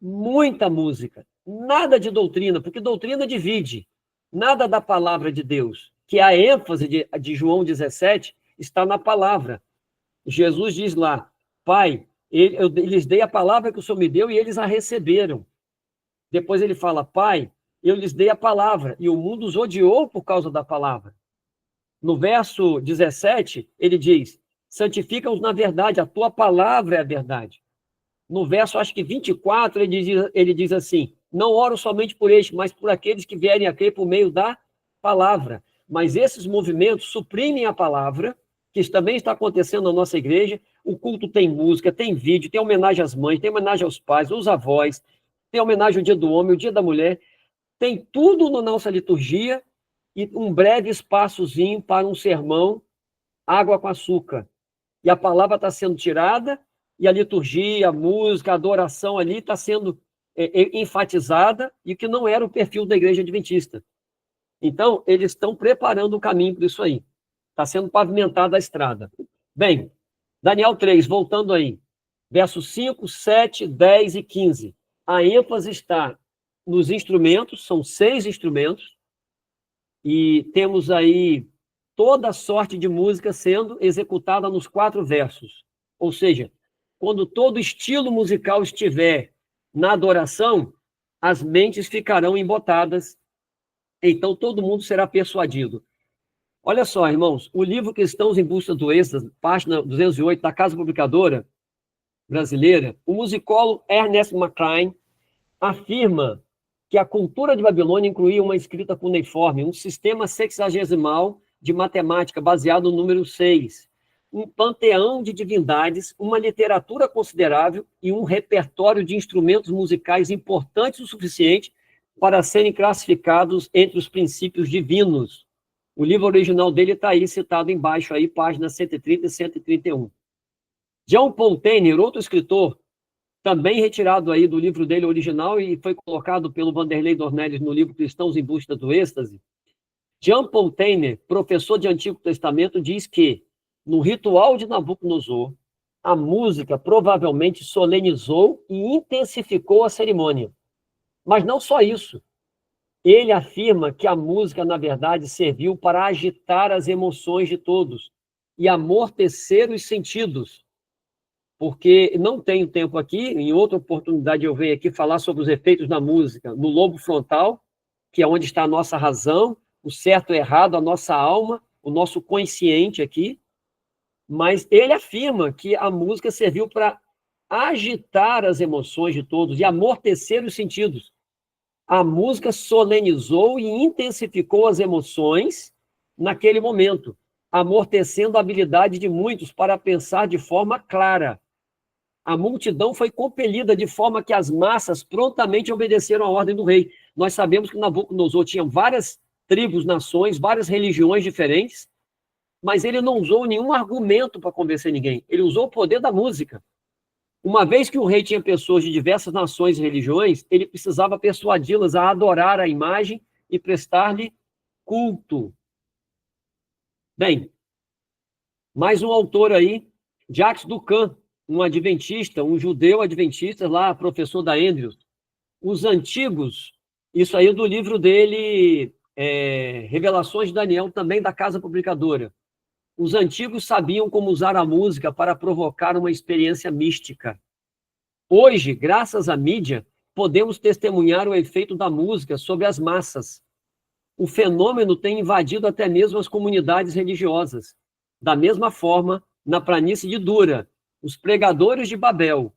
Muita música, nada de doutrina, porque doutrina divide. Nada da palavra de Deus, que a ênfase de João 17 está na palavra. Jesus diz lá, Pai, eu lhes dei a palavra que o Senhor me deu e eles a receberam. Depois ele fala, Pai, eu lhes dei a palavra e o mundo os odiou por causa da palavra. No verso 17, ele diz, santifica-os na verdade, a tua palavra é a verdade. No verso, acho que 24, ele diz assim, não oro somente por este, mas por aqueles que vierem a crer por meio da palavra. Mas esses movimentos suprimem a palavra, que também está acontecendo na nossa igreja. O culto tem música, tem vídeo, tem homenagem às mães, tem homenagem aos pais, aos avós, tem homenagem ao dia do homem, ao dia da mulher. Tem tudo na nossa liturgia e um breve espaçozinho para um sermão, água com açúcar. E a palavra está sendo tirada, e a liturgia, a música, a adoração ali está sendo enfatizada, e que não era o perfil da Igreja Adventista. Então, eles estão preparando o caminho para isso aí. Está sendo pavimentada a estrada. Bem, Daniel 3, voltando aí, versos 5, 7, 10 e 15. A ênfase está nos instrumentos, são 6 instrumentos, e temos aí toda sorte de música sendo executada nos 4 versos. Ou seja, quando todo estilo musical estiver na adoração, as mentes ficarão embotadas, então todo mundo será persuadido. Olha só, irmãos, o livro Cristãos em Busca do Êxtase, página 208, da Casa Publicadora Brasileira, o musicólogo Ernest McClain afirma que a cultura de Babilônia incluía uma escrita cuneiforme, um sistema sexagesimal de matemática baseado no número 6, um panteão de divindades, uma literatura considerável e um repertório de instrumentos musicais importantes o suficiente para serem classificados entre os princípios divinos. O livro original dele está aí, citado embaixo, aí, páginas 130 e 131. John Paul Tainer, outro escritor, também retirado aí do livro dele original e foi colocado pelo Vanderlei Dornelles no livro Cristãos em Busca do Êxtase. John Paul Tainer, professor de Antigo Testamento, diz que, no ritual de Nabucodonosor, a música provavelmente solenizou e intensificou a cerimônia. Mas não só isso. Ele afirma que a música, na verdade, serviu para agitar as emoções de todos e amortecer os sentidos. Porque não tenho tempo aqui, em outra oportunidade eu venho aqui falar sobre os efeitos da música no lobo frontal, que é onde está a nossa razão, o certo e o errado, a nossa alma, o nosso consciente aqui. Mas ele afirma que a música serviu para agitar as emoções de todos e amortecer os sentidos. A música solenizou e intensificou as emoções naquele momento, amortecendo a habilidade de muitos para pensar de forma clara. A multidão foi compelida de forma que as massas prontamente obedeceram à ordem do rei. Nós sabemos que Nabucodonosor tinha várias tribos, nações, várias religiões diferentes, mas ele não usou nenhum argumento para convencer ninguém. Ele usou o poder da música. Uma vez que o rei tinha pessoas de diversas nações e religiões, ele precisava persuadi-las a adorar a imagem e prestar-lhe culto. Bem, mais um autor aí, Jacques Ducan, um adventista, um judeu adventista, lá, professor da Andrews. Os antigos, isso aí é do livro dele, Revelações de Daniel, também da Casa Publicadora. Os antigos sabiam como usar a música para provocar uma experiência mística. Hoje, graças à mídia, podemos testemunhar o efeito da música sobre as massas. O fenômeno tem invadido até mesmo as comunidades religiosas. Da mesma forma, na planície de Dura, os pregadores de Babel,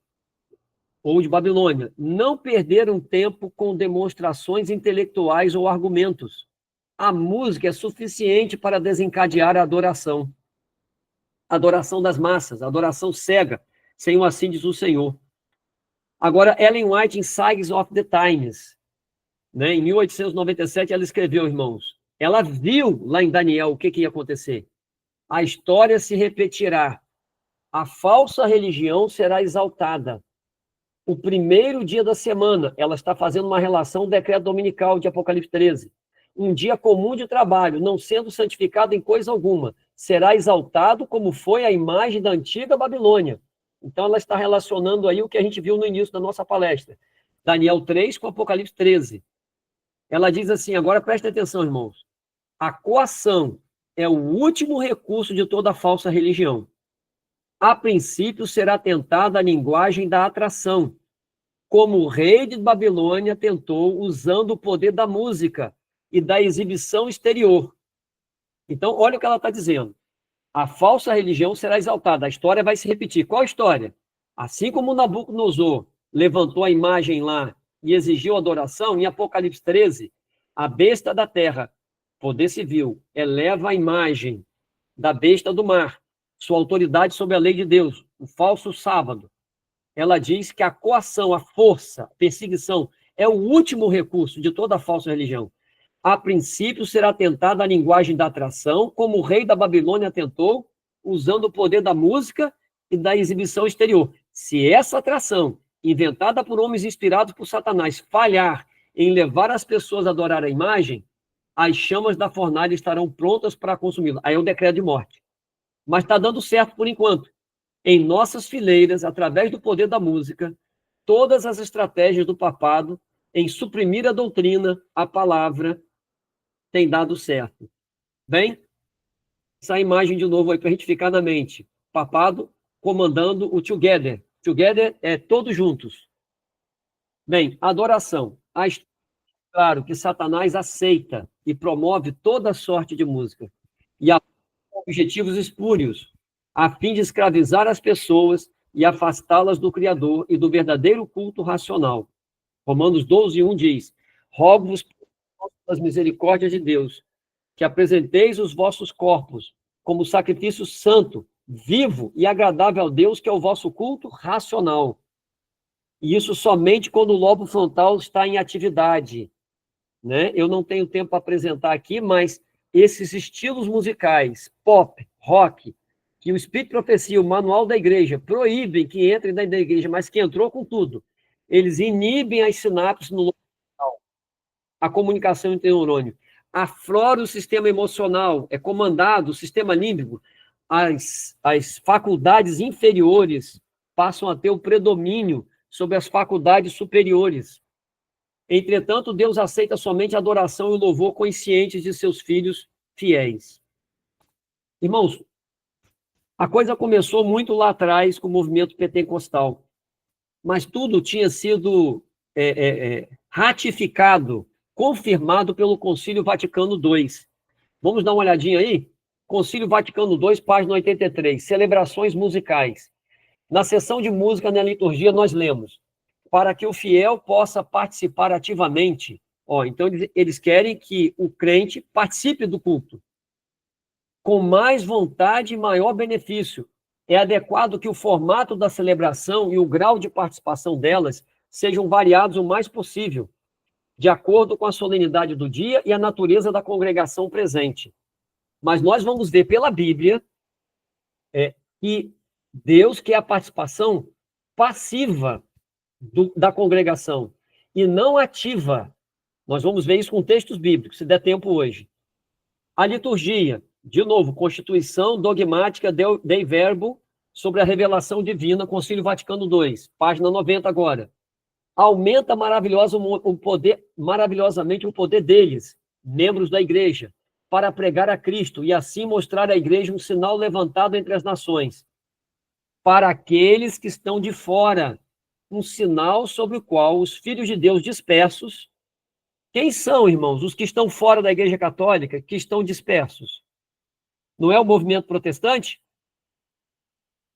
ou de Babilônia, não perderam tempo com demonstrações intelectuais ou argumentos. A música é suficiente para desencadear a adoração. Adoração das massas, adoração cega, sem o assim diz o Senhor. Agora, Ellen White, em Signs of the Times, né, em 1897, ela escreveu, irmãos, ela viu lá em Daniel o que ia acontecer. A história se repetirá. A falsa religião será exaltada. O primeiro dia da semana, ela está fazendo uma relação, decreto dominical de Apocalipse 13. Um dia comum de trabalho, não sendo santificado em coisa alguma, será exaltado como foi a imagem da antiga Babilônia. Então, ela está relacionando aí o que a gente viu no início da nossa palestra. Daniel 3 com Apocalipse 13. Ela diz assim, agora prestem atenção, irmãos. A coação é o último recurso de toda falsa religião. A princípio, será tentada a linguagem da atração, como o rei de Babilônia tentou usando o poder da música e da exibição exterior. Então, olha o que ela está dizendo. A falsa religião será exaltada. A história vai se repetir. Qual história? Assim como Nabucodonosor levantou a imagem lá e exigiu adoração, em Apocalipse 13, a besta da terra, poder civil, eleva a imagem da besta do mar, sua autoridade sobre a lei de Deus, o falso sábado. Ela diz que a coação, a força, a perseguição, é o último recurso de toda a falsa religião. A princípio, será tentada a linguagem da atração, como o rei da Babilônia tentou, usando o poder da música e da exibição exterior. Se essa atração, inventada por homens inspirados por Satanás, falhar em levar as pessoas a adorar a imagem, as chamas da fornalha estarão prontas para consumi-la. Aí é o decreto de morte. Mas está dando certo por enquanto. Em nossas fileiras, através do poder da música, todas as estratégias do papado em suprimir a doutrina, a palavra, tem dado certo. Bem, essa imagem de novo aí para a gente ficar na mente. Papado comandando o together. Together é todos juntos. Bem, adoração. Claro que Satanás aceita e promove toda sorte de música. E há objetivos espúrios, a fim de escravizar as pessoas e afastá-las do Criador e do verdadeiro culto racional. Romanos 12:1 diz, rogo-vos pelas misericórdias de Deus, que apresenteis os vossos corpos como sacrifício santo, vivo e agradável a Deus, que é o vosso culto racional. E isso somente quando o lobo frontal está em atividade, né? Eu não tenho tempo para apresentar aqui, mas esses estilos musicais, pop, rock, que o Espírito de Profecia, o Manual da Igreja, proíbem que entrem dentro da igreja, mas que entrou com tudo. Eles inibem as sinapses no lobo frontal, a comunicação interneurônio. Aflora o sistema emocional, é comandado, o sistema límbico, as faculdades inferiores passam a ter o predomínio sobre as faculdades superiores. Entretanto, Deus aceita somente a adoração e o louvor conscientes de seus filhos fiéis. Irmãos, a coisa começou muito lá atrás com o movimento pentecostal, mas tudo tinha sido ratificado, confirmado pelo Concílio Vaticano II. Vamos dar uma olhadinha aí? Concílio Vaticano II, página 83, celebrações musicais. Na seção de música na liturgia, nós lemos: para que o fiel possa participar ativamente. Então, eles querem que o crente participe do culto com mais vontade e maior benefício. É adequado que o formato da celebração e o grau de participação delas sejam variados o mais possível, de acordo com a solenidade do dia e a natureza da congregação presente. Mas nós vamos ver pela Bíblia que Deus quer a participação passiva da congregação e não ativa. Nós vamos ver isso com textos bíblicos, se der tempo hoje. A liturgia, de novo, Constituição Dogmática Dei Verbo sobre a revelação divina, Concílio Vaticano II, página 90 agora. Aumenta maravilhosamente o poder deles, membros da igreja, para pregar a Cristo e assim mostrar à igreja um sinal levantado entre as nações. Para aqueles que estão de fora, um sinal sobre o qual os filhos de Deus dispersos... Quem são, irmãos, os que estão fora da Igreja Católica, que estão dispersos? Não é o movimento protestante?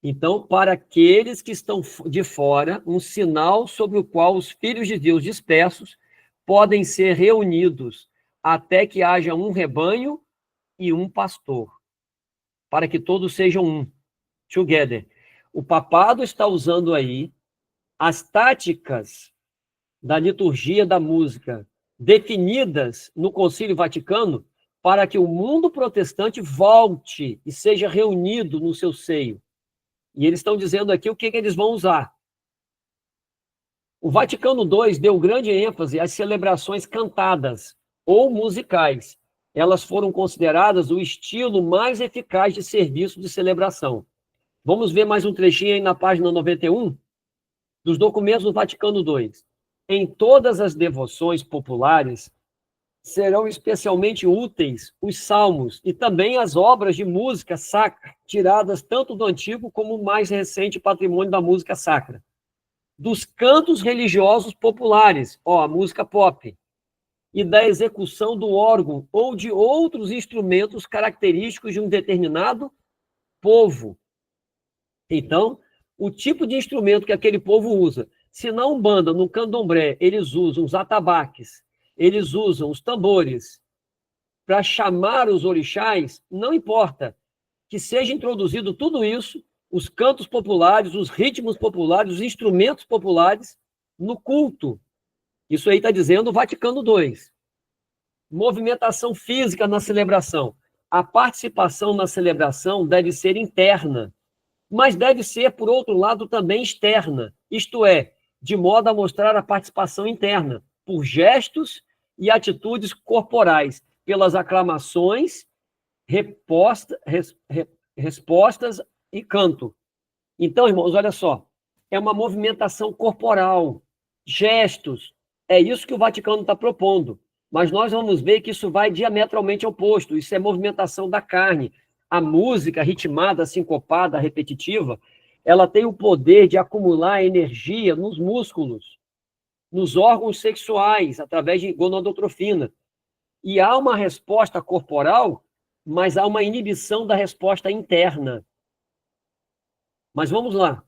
Então, para aqueles que estão de fora, um sinal sobre o qual os filhos de Deus dispersos podem ser reunidos até que haja um rebanho e um pastor, para que todos sejam um, together. O papado está usando aí as táticas da liturgia da música definidas no Concílio Vaticano para que o mundo protestante volte e seja reunido no seu seio. E eles estão dizendo aqui o que eles vão usar. O Vaticano II deu grande ênfase às celebrações cantadas ou musicais. Elas foram consideradas o estilo mais eficaz de serviço de celebração. Vamos ver mais um trechinho aí na página 91 dos documentos do Vaticano II. Em todas as devoções populares, serão especialmente úteis os salmos e também as obras de música sacra, tiradas tanto do antigo como o mais recente patrimônio da música sacra. Dos cantos religiosos populares, a música pop, e da execução do órgão ou de outros instrumentos característicos de um determinado povo. Então, o tipo de instrumento que aquele povo usa. Se na Umbanda, no Candomblé, eles usam os atabaques, eles usam os tambores para chamar os orixás, não importa que seja introduzido tudo isso, os cantos populares, os ritmos populares, os instrumentos populares, no culto. Isso aí está dizendo o Vaticano II. Movimentação física na celebração. A participação na celebração deve ser interna, mas deve ser, por outro lado, também externa, isto é, de modo a mostrar a participação interna, por gestos e atitudes corporais, pelas aclamações, respostas e canto. Então, irmãos, olha só, é uma movimentação corporal, gestos, é isso que o Vaticano está propondo, mas nós vamos ver que isso vai diametralmente oposto, isso é movimentação da carne. A música ritmada, sincopada, repetitiva, ela tem o poder de acumular energia nos músculos, nos órgãos sexuais, através de gonadotrofina. E há uma resposta corporal, mas há uma inibição da resposta interna. Mas vamos lá.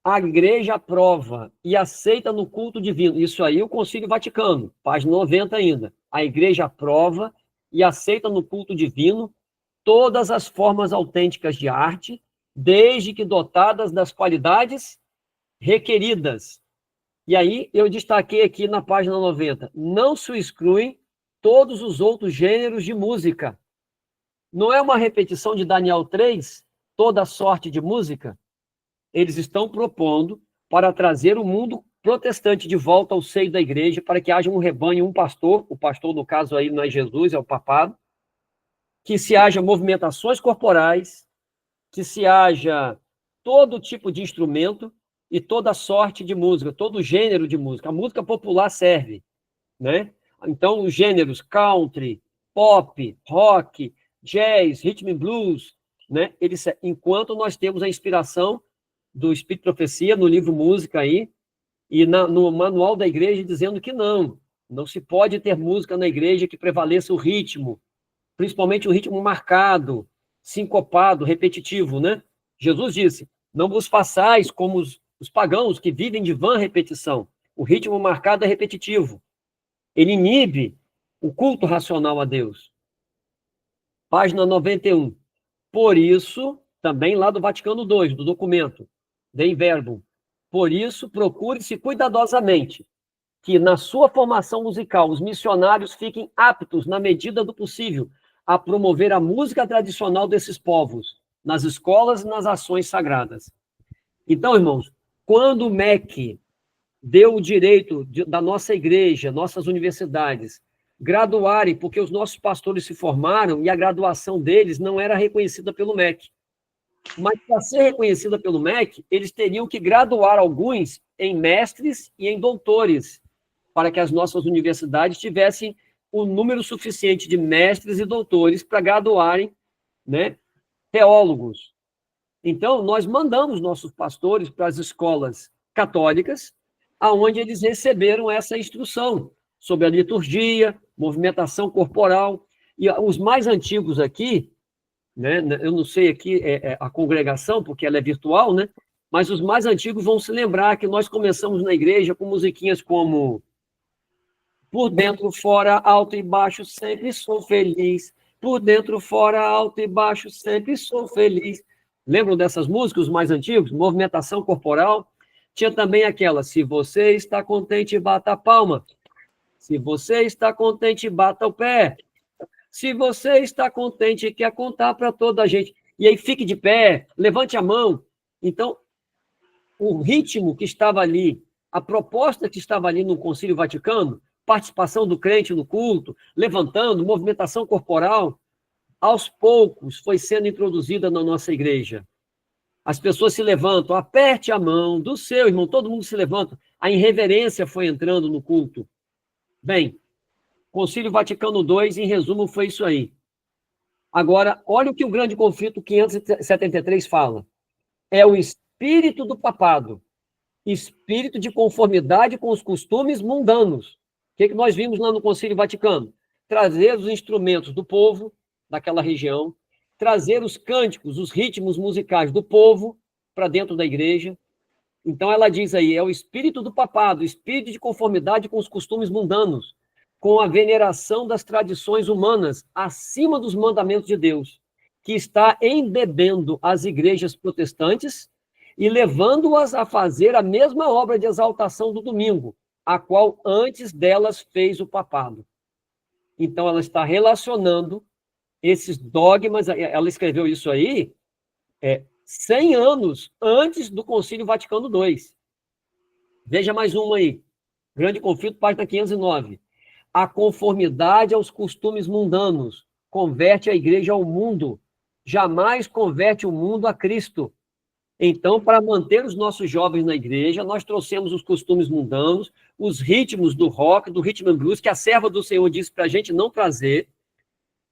A igreja aprova e aceita no culto divino. Isso aí o Concílio Vaticano, página 90 ainda. A igreja aprova e aceita no culto divino todas as formas autênticas de arte, desde que dotadas das qualidades requeridas. E aí eu destaquei aqui na página 90, não se excluem todos os outros gêneros de música. Não é uma repetição de Daniel 3, toda sorte de música? Eles estão propondo para trazer o mundo protestante de volta ao seio da igreja, para que haja um rebanho, um pastor, o pastor no caso aí não é Jesus, é o papado, que se haja movimentações corporais, que se haja todo tipo de instrumento e toda sorte de música, todo gênero de música. A música popular serve, né? Então, os gêneros country, pop, rock, jazz, rhythm and blues, né? Eles, enquanto nós temos a inspiração do Espírito de Profecia no livro Música aí, e no manual da igreja dizendo que não se pode ter música na igreja que prevaleça o ritmo, principalmente o ritmo marcado, sincopado, repetitivo, né? Jesus disse, não vos façais como os pagãos que vivem de vã repetição. O ritmo marcado é repetitivo. Ele inibe o culto racional a Deus. Página 91. Por isso, também lá do Vaticano II, do documento, Dei Verbum. Por isso, procure-se cuidadosamente que, na sua formação musical, os missionários fiquem aptos, na medida do possível, a promover a música tradicional desses povos, nas escolas e nas ações sagradas. Então, irmãos, quando o MEC deu o direito da nossa igreja, nossas universidades, graduarem, porque os nossos pastores se formaram e a graduação deles não era reconhecida pelo MEC. Mas, para ser reconhecida pelo MEC, eles teriam que graduar alguns em mestres e em doutores, para que as nossas universidades tivessem o número suficiente de mestres e doutores para graduarem, né, teólogos. Então, nós mandamos nossos pastores para as escolas católicas, aonde eles receberam essa instrução sobre a liturgia, movimentação corporal. E os mais antigos aqui, né, eu não sei aqui a congregação, porque ela é virtual, né, mas os mais antigos vão se lembrar que nós começamos na igreja com musiquinhas como por dentro, fora, alto e baixo, sempre sou feliz. Por dentro, fora, alto e baixo, sempre sou feliz. Lembram dessas músicas, os mais antigos? Movimentação corporal. Tinha também aquela, se você está contente, bata a palma. Se você está contente, bata o pé. Se você está contente, quer contar para toda a gente. E aí, fique de pé, levante a mão. Então, o ritmo que estava ali, a proposta que estava ali no Concílio Vaticano, participação do crente no culto, levantando, movimentação corporal, aos poucos foi sendo introduzida na nossa igreja. As pessoas se levantam, aperte a mão do seu irmão, todo mundo se levanta. A irreverência foi entrando no culto. Bem, Concílio Vaticano II, em resumo, foi isso aí. Agora, olha o que o grande conflito 573 fala. É o espírito do papado, espírito de conformidade com os costumes mundanos. O que nós vimos lá no Concílio Vaticano? Trazer os instrumentos do povo, daquela região, trazer os cânticos, os ritmos musicais do povo para dentro da igreja. Então, ela diz aí, é o espírito do papado, espírito de conformidade com os costumes mundanos, com a veneração das tradições humanas, acima dos mandamentos de Deus, que está embebendo as igrejas protestantes e levando-as a fazer a mesma obra de exaltação do domingo, a qual antes delas fez o papado. Então, ela está relacionando esses dogmas, ela escreveu isso aí 100 anos antes do Concílio Vaticano II. Veja mais uma aí, Grande Conflito, página 509. A conformidade aos costumes mundanos converte a igreja ao mundo, jamais converte o mundo a Cristo. Então, para manter os nossos jovens na igreja, nós trouxemos os costumes mundanos, os ritmos do rock, do rhythm and blues, que a serva do Senhor disse para a gente não trazer,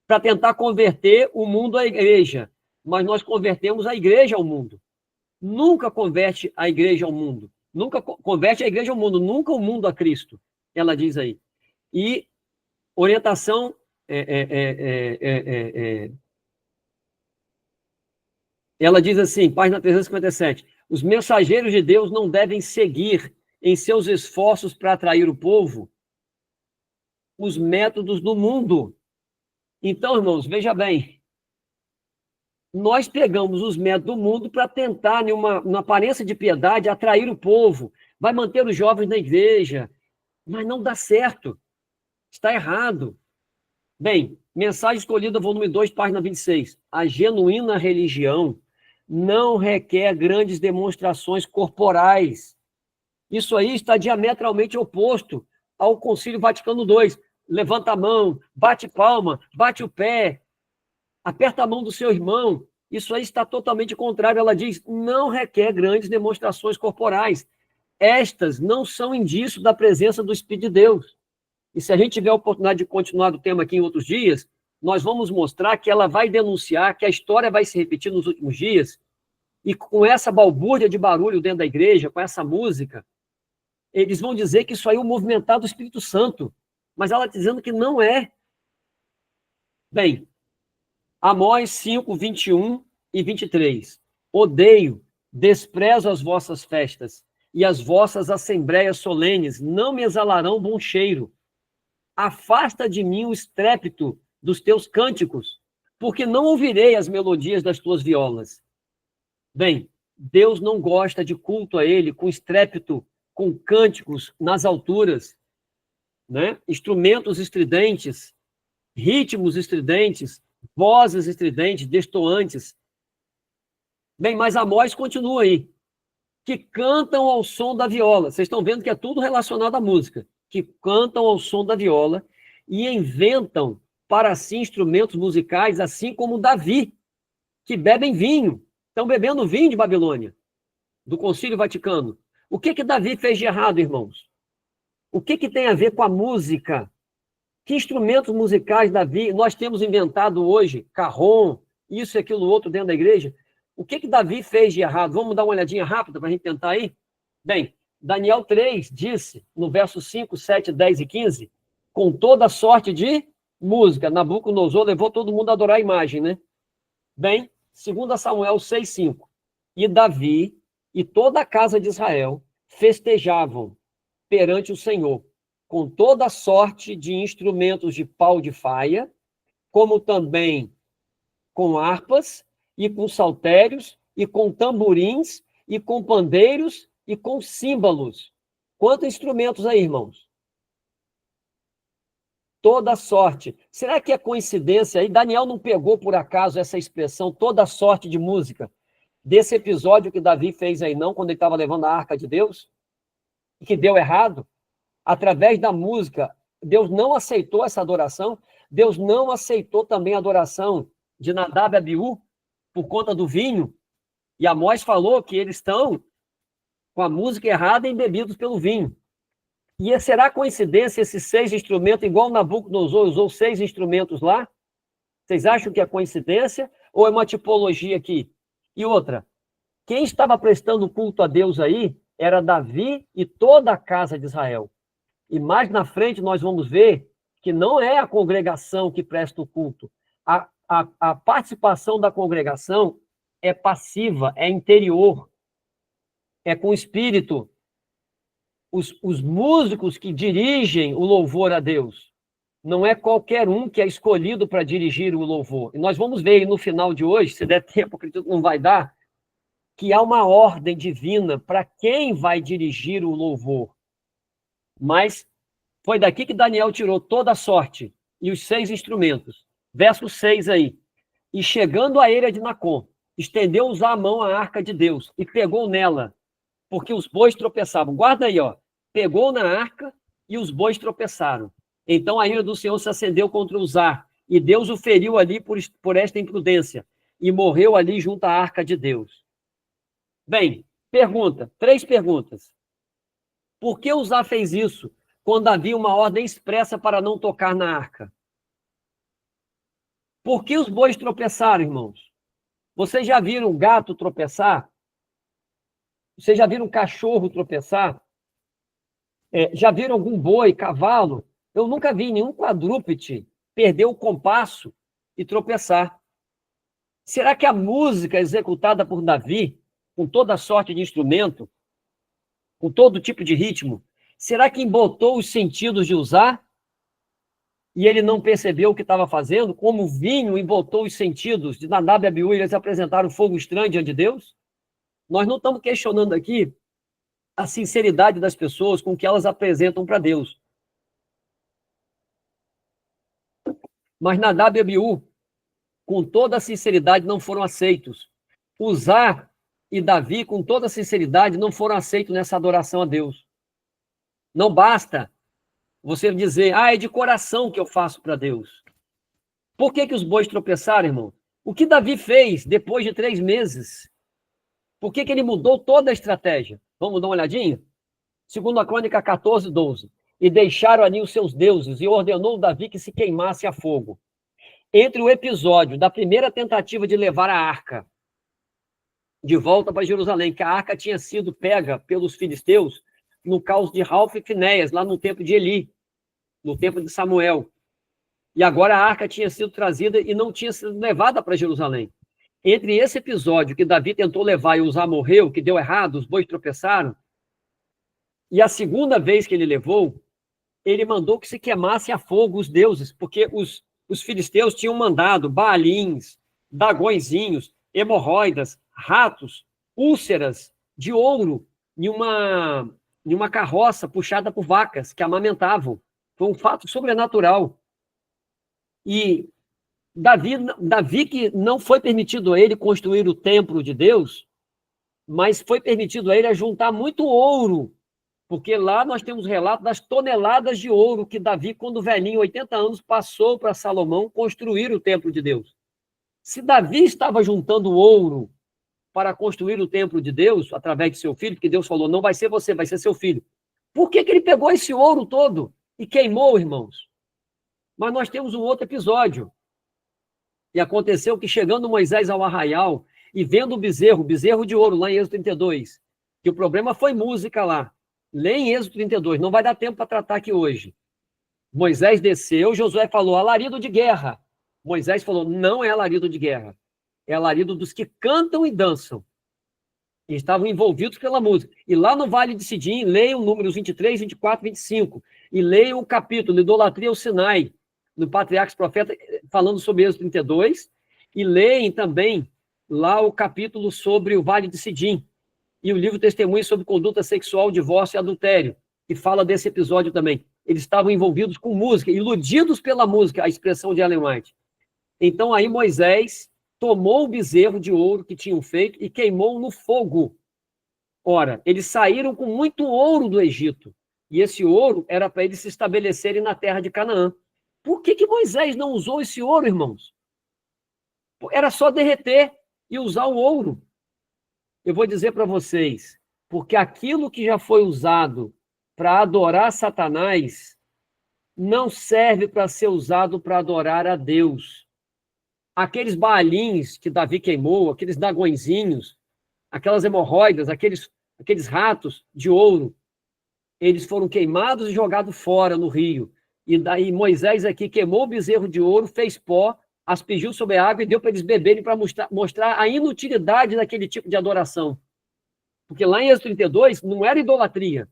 para tentar converter o mundo à igreja. Mas nós convertemos a igreja ao mundo. Nunca converte a igreja ao mundo. Nunca converte a igreja ao mundo, nunca o mundo a Cristo. Ela diz aí. E orientação ela diz assim, página 357, os mensageiros de Deus não devem seguir em seus esforços para atrair o povo os métodos do mundo, Então, irmãos, veja bem, nós pegamos os métodos do mundo para tentar, numa aparência de piedade, atrair o povo, vai manter os jovens na igreja, mas não dá certo, está errado. Bem, mensagem escolhida, volume 2, página 26. A genuína religião não requer grandes demonstrações corporais. Isso aí está diametralmente oposto ao Concílio Vaticano II. Levanta a mão, bate palma, bate o pé, aperta a mão do seu irmão. Isso aí está totalmente contrário. Ela diz, não requer grandes demonstrações corporais. Estas não são indício da presença do Espírito de Deus. E se a gente tiver a oportunidade de continuar o tema aqui em outros dias, nós vamos mostrar que ela vai denunciar que a história vai se repetir nos últimos dias, e com essa balbúrdia de barulho dentro da igreja, com essa música, eles vão dizer que isso aí é o movimentar do Espírito Santo. Mas ela está dizendo que não é. Bem, Amós 5, 21 e 23. Odeio, desprezo as vossas festas, e as vossas assembleias solenes não me exalarão bom cheiro. Afasta de mim o estrépito dos teus cânticos, porque não ouvirei as melodias das tuas violas. Bem, Deus não gosta de culto a ele com estrépito, com cânticos nas alturas, né? Instrumentos estridentes, ritmos estridentes, vozes estridentes, destoantes. Bem, mas Amós continua aí. Que cantam ao som da viola. Vocês estão vendo que é tudo relacionado à música. Que cantam ao som da viola e inventam para si instrumentos musicais, assim como Davi, que bebem vinho. Estão bebendo vinho de Babilônia, do Concílio Vaticano. O que Davi fez de errado, irmãos? O que tem a ver com a música? Que instrumentos musicais, Davi, nós temos inventado hoje? Carrom, isso e aquilo outro dentro da igreja. O que Davi fez de errado? Vamos dar uma olhadinha rápida para a gente tentar aí? Bem, Daniel 3 disse, no verso 5, 7, 10 e 15, com toda sorte de música. Nabucodonosor levou todo mundo a adorar a imagem, né? Bem, 2 Samuel 6, 5. E Davi e toda a casa de Israel festejavam perante o Senhor, com toda sorte de instrumentos de pau de faia, como também com harpas, e com saltérios, e com tamborins, e com pandeiros, e com símbolos. Quantos instrumentos aí, irmãos? Toda sorte. Será que é coincidência aí? Daniel não pegou, por acaso, essa expressão, toda sorte de música, desse episódio que Davi fez aí, não, quando ele estava levando a arca de Deus? E que deu errado? Através da música, Deus não aceitou essa adoração? Deus não aceitou também a adoração de Nadab e Abiú por conta do vinho? E Amós falou que eles estão com a música errada e embebidos pelo vinho. E será coincidência esses 6 instrumentos, igual Nabucodonosor usou 6 instrumentos lá? Vocês acham que é coincidência ou é uma tipologia aqui? E outra, quem estava prestando culto a Deus aí era Davi e toda a casa de Israel. E mais na frente nós vamos ver que não é a congregação que presta o culto. A participação da congregação é passiva, é interior, é com o espírito. Os músicos que dirigem o louvor a Deus. Não é qualquer um que é escolhido para dirigir o louvor. E nós vamos ver aí no final de hoje, se der tempo, acredito que não vai dar, que há uma ordem divina para quem vai dirigir o louvor. Mas foi daqui que Daniel tirou toda a sorte e os 6 instrumentos. Verso 6 aí. E chegando à eira de Nacon, estendeu-os a mão à arca de Deus e pegou nela, porque os bois tropeçavam. Guarda aí, ó. Pegou na arca e os bois tropeçaram. Então a ira do Senhor se acendeu contra Uzá, e Deus o feriu ali por esta imprudência, e morreu ali junto à arca de Deus. Bem, 3 perguntas. Por que Uzá fez isso, quando havia uma ordem expressa para não tocar na arca? Por que os bois tropeçaram, irmãos? Vocês já viram um gato tropeçar? Vocês já viram um cachorro tropeçar? Já viram algum boi, cavalo? Eu nunca vi nenhum quadrúpede perder o compasso e tropeçar. Será que a música executada por Davi, com toda sorte de instrumento, com todo tipo de ritmo, será que embotou os sentidos de Uzá? e ele não percebeu o que estava fazendo, como o vinho embotou os sentidos de Nadab e Abiú, e eles apresentaram fogo estranho diante de Deus? Nós não estamos questionando aqui a sinceridade das pessoas com que elas apresentam para Deus. Mas Nadab e Abiú, com toda a sinceridade, não foram aceitos. Uzá e Davi, com toda a sinceridade, não foram aceitos nessa adoração a Deus. Não basta você dizer, é de coração que eu faço para Deus. Por que os bois tropeçaram, irmão? O que Davi fez depois de 3 meses? Por que ele mudou toda a estratégia? Vamos dar uma olhadinha? 2 Crônica 14, 12. E deixaram ali os seus deuses, e ordenou Davi que se queimasse a fogo. Entre o episódio da primeira tentativa de levar a arca de volta para Jerusalém, que a arca tinha sido pega pelos filisteus no caos de Ralf e Finéias, lá no tempo de Eli, no tempo de Samuel. E agora a arca tinha sido trazida e não tinha sido levada para Jerusalém. Entre esse episódio que Davi tentou levar e Uzá morreu, que deu errado, os bois tropeçaram, e a segunda vez que ele levou, ele mandou que se queimasse a fogo os deuses, porque os filisteus tinham mandado baalins, dagõezinhos, hemorroidas, ratos, úlceras de ouro em uma carroça puxada por vacas que amamentavam. Foi um fato sobrenatural. E Davi que não foi permitido a ele construir o templo de Deus, mas foi permitido a ele juntar muito ouro, porque lá nós temos relato das toneladas de ouro que Davi, quando velhinho, 80 anos, passou para Salomão construir o templo de Deus. Se Davi estava juntando ouro para construir o templo de Deus, através de seu filho, porque Deus falou, não vai ser você, vai ser seu filho. Por que ele pegou esse ouro todo e queimou, irmãos? Mas nós temos um outro episódio. E aconteceu que, chegando Moisés ao arraial e vendo o bezerro de ouro, lá em Êxodo 32, que o problema foi música lá. Lê em Êxodo 32, não vai dar tempo para tratar aqui hoje. Moisés desceu, Josué falou, alarido de guerra. Moisés falou, não é alarido de guerra. É alarido dos que cantam e dançam. E estavam envolvidos pela música. E lá no Vale de Sidim, leiam números 23, 24, 25. E leiam o capítulo Idolatria ao Sinai, no Patriarcas Profeta, falando sobre Êxodo 32. E leem também lá o capítulo sobre o Vale de Sidim. E o livro Testemunho sobre Conduta Sexual, Divórcio e Adultério, que fala desse episódio também. Eles estavam envolvidos com música, iludidos pela música, a expressão de Ellen White. Então aí Moisés tomou o bezerro de ouro que tinham feito e queimou no fogo. Ora, eles saíram com muito ouro do Egito, e esse ouro era para eles se estabelecerem na terra de Canaã. Por que Moisés não usou esse ouro, irmãos? Era só derreter e usar o ouro. Eu vou dizer para vocês, porque aquilo que já foi usado para adorar Satanás não serve para ser usado para adorar a Deus. Aqueles baalins que Davi queimou, aqueles dagõezinhos, aquelas hemorroidas, aqueles ratos de ouro, eles foram queimados e jogados fora no rio. E daí Moisés aqui queimou o bezerro de ouro, fez pó, aspergiu sobre a água e deu para eles beberem para mostrar a inutilidade daquele tipo de adoração. Porque lá em Êxodo 32 não era idolatria.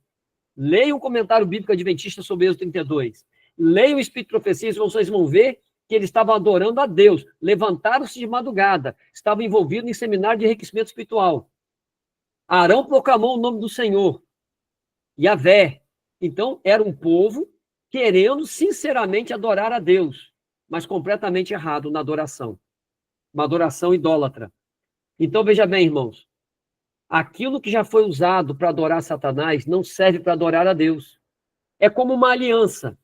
Leiam um comentário bíblico adventista sobre Êxodo 32. Leiam o Espírito de Profecia e vocês vão ver que eles estavam adorando a Deus. Levantaram-se de madrugada. Estavam envolvidos em seminário de enriquecimento espiritual. Arão proclamou o nome do Senhor. Yahvé. Então, era um povo querendo sinceramente adorar a Deus, mas completamente errado na adoração. Uma adoração idólatra. Então, veja bem, irmãos. Aquilo que já foi usado para adorar Satanás não serve para adorar a Deus. É como uma aliança.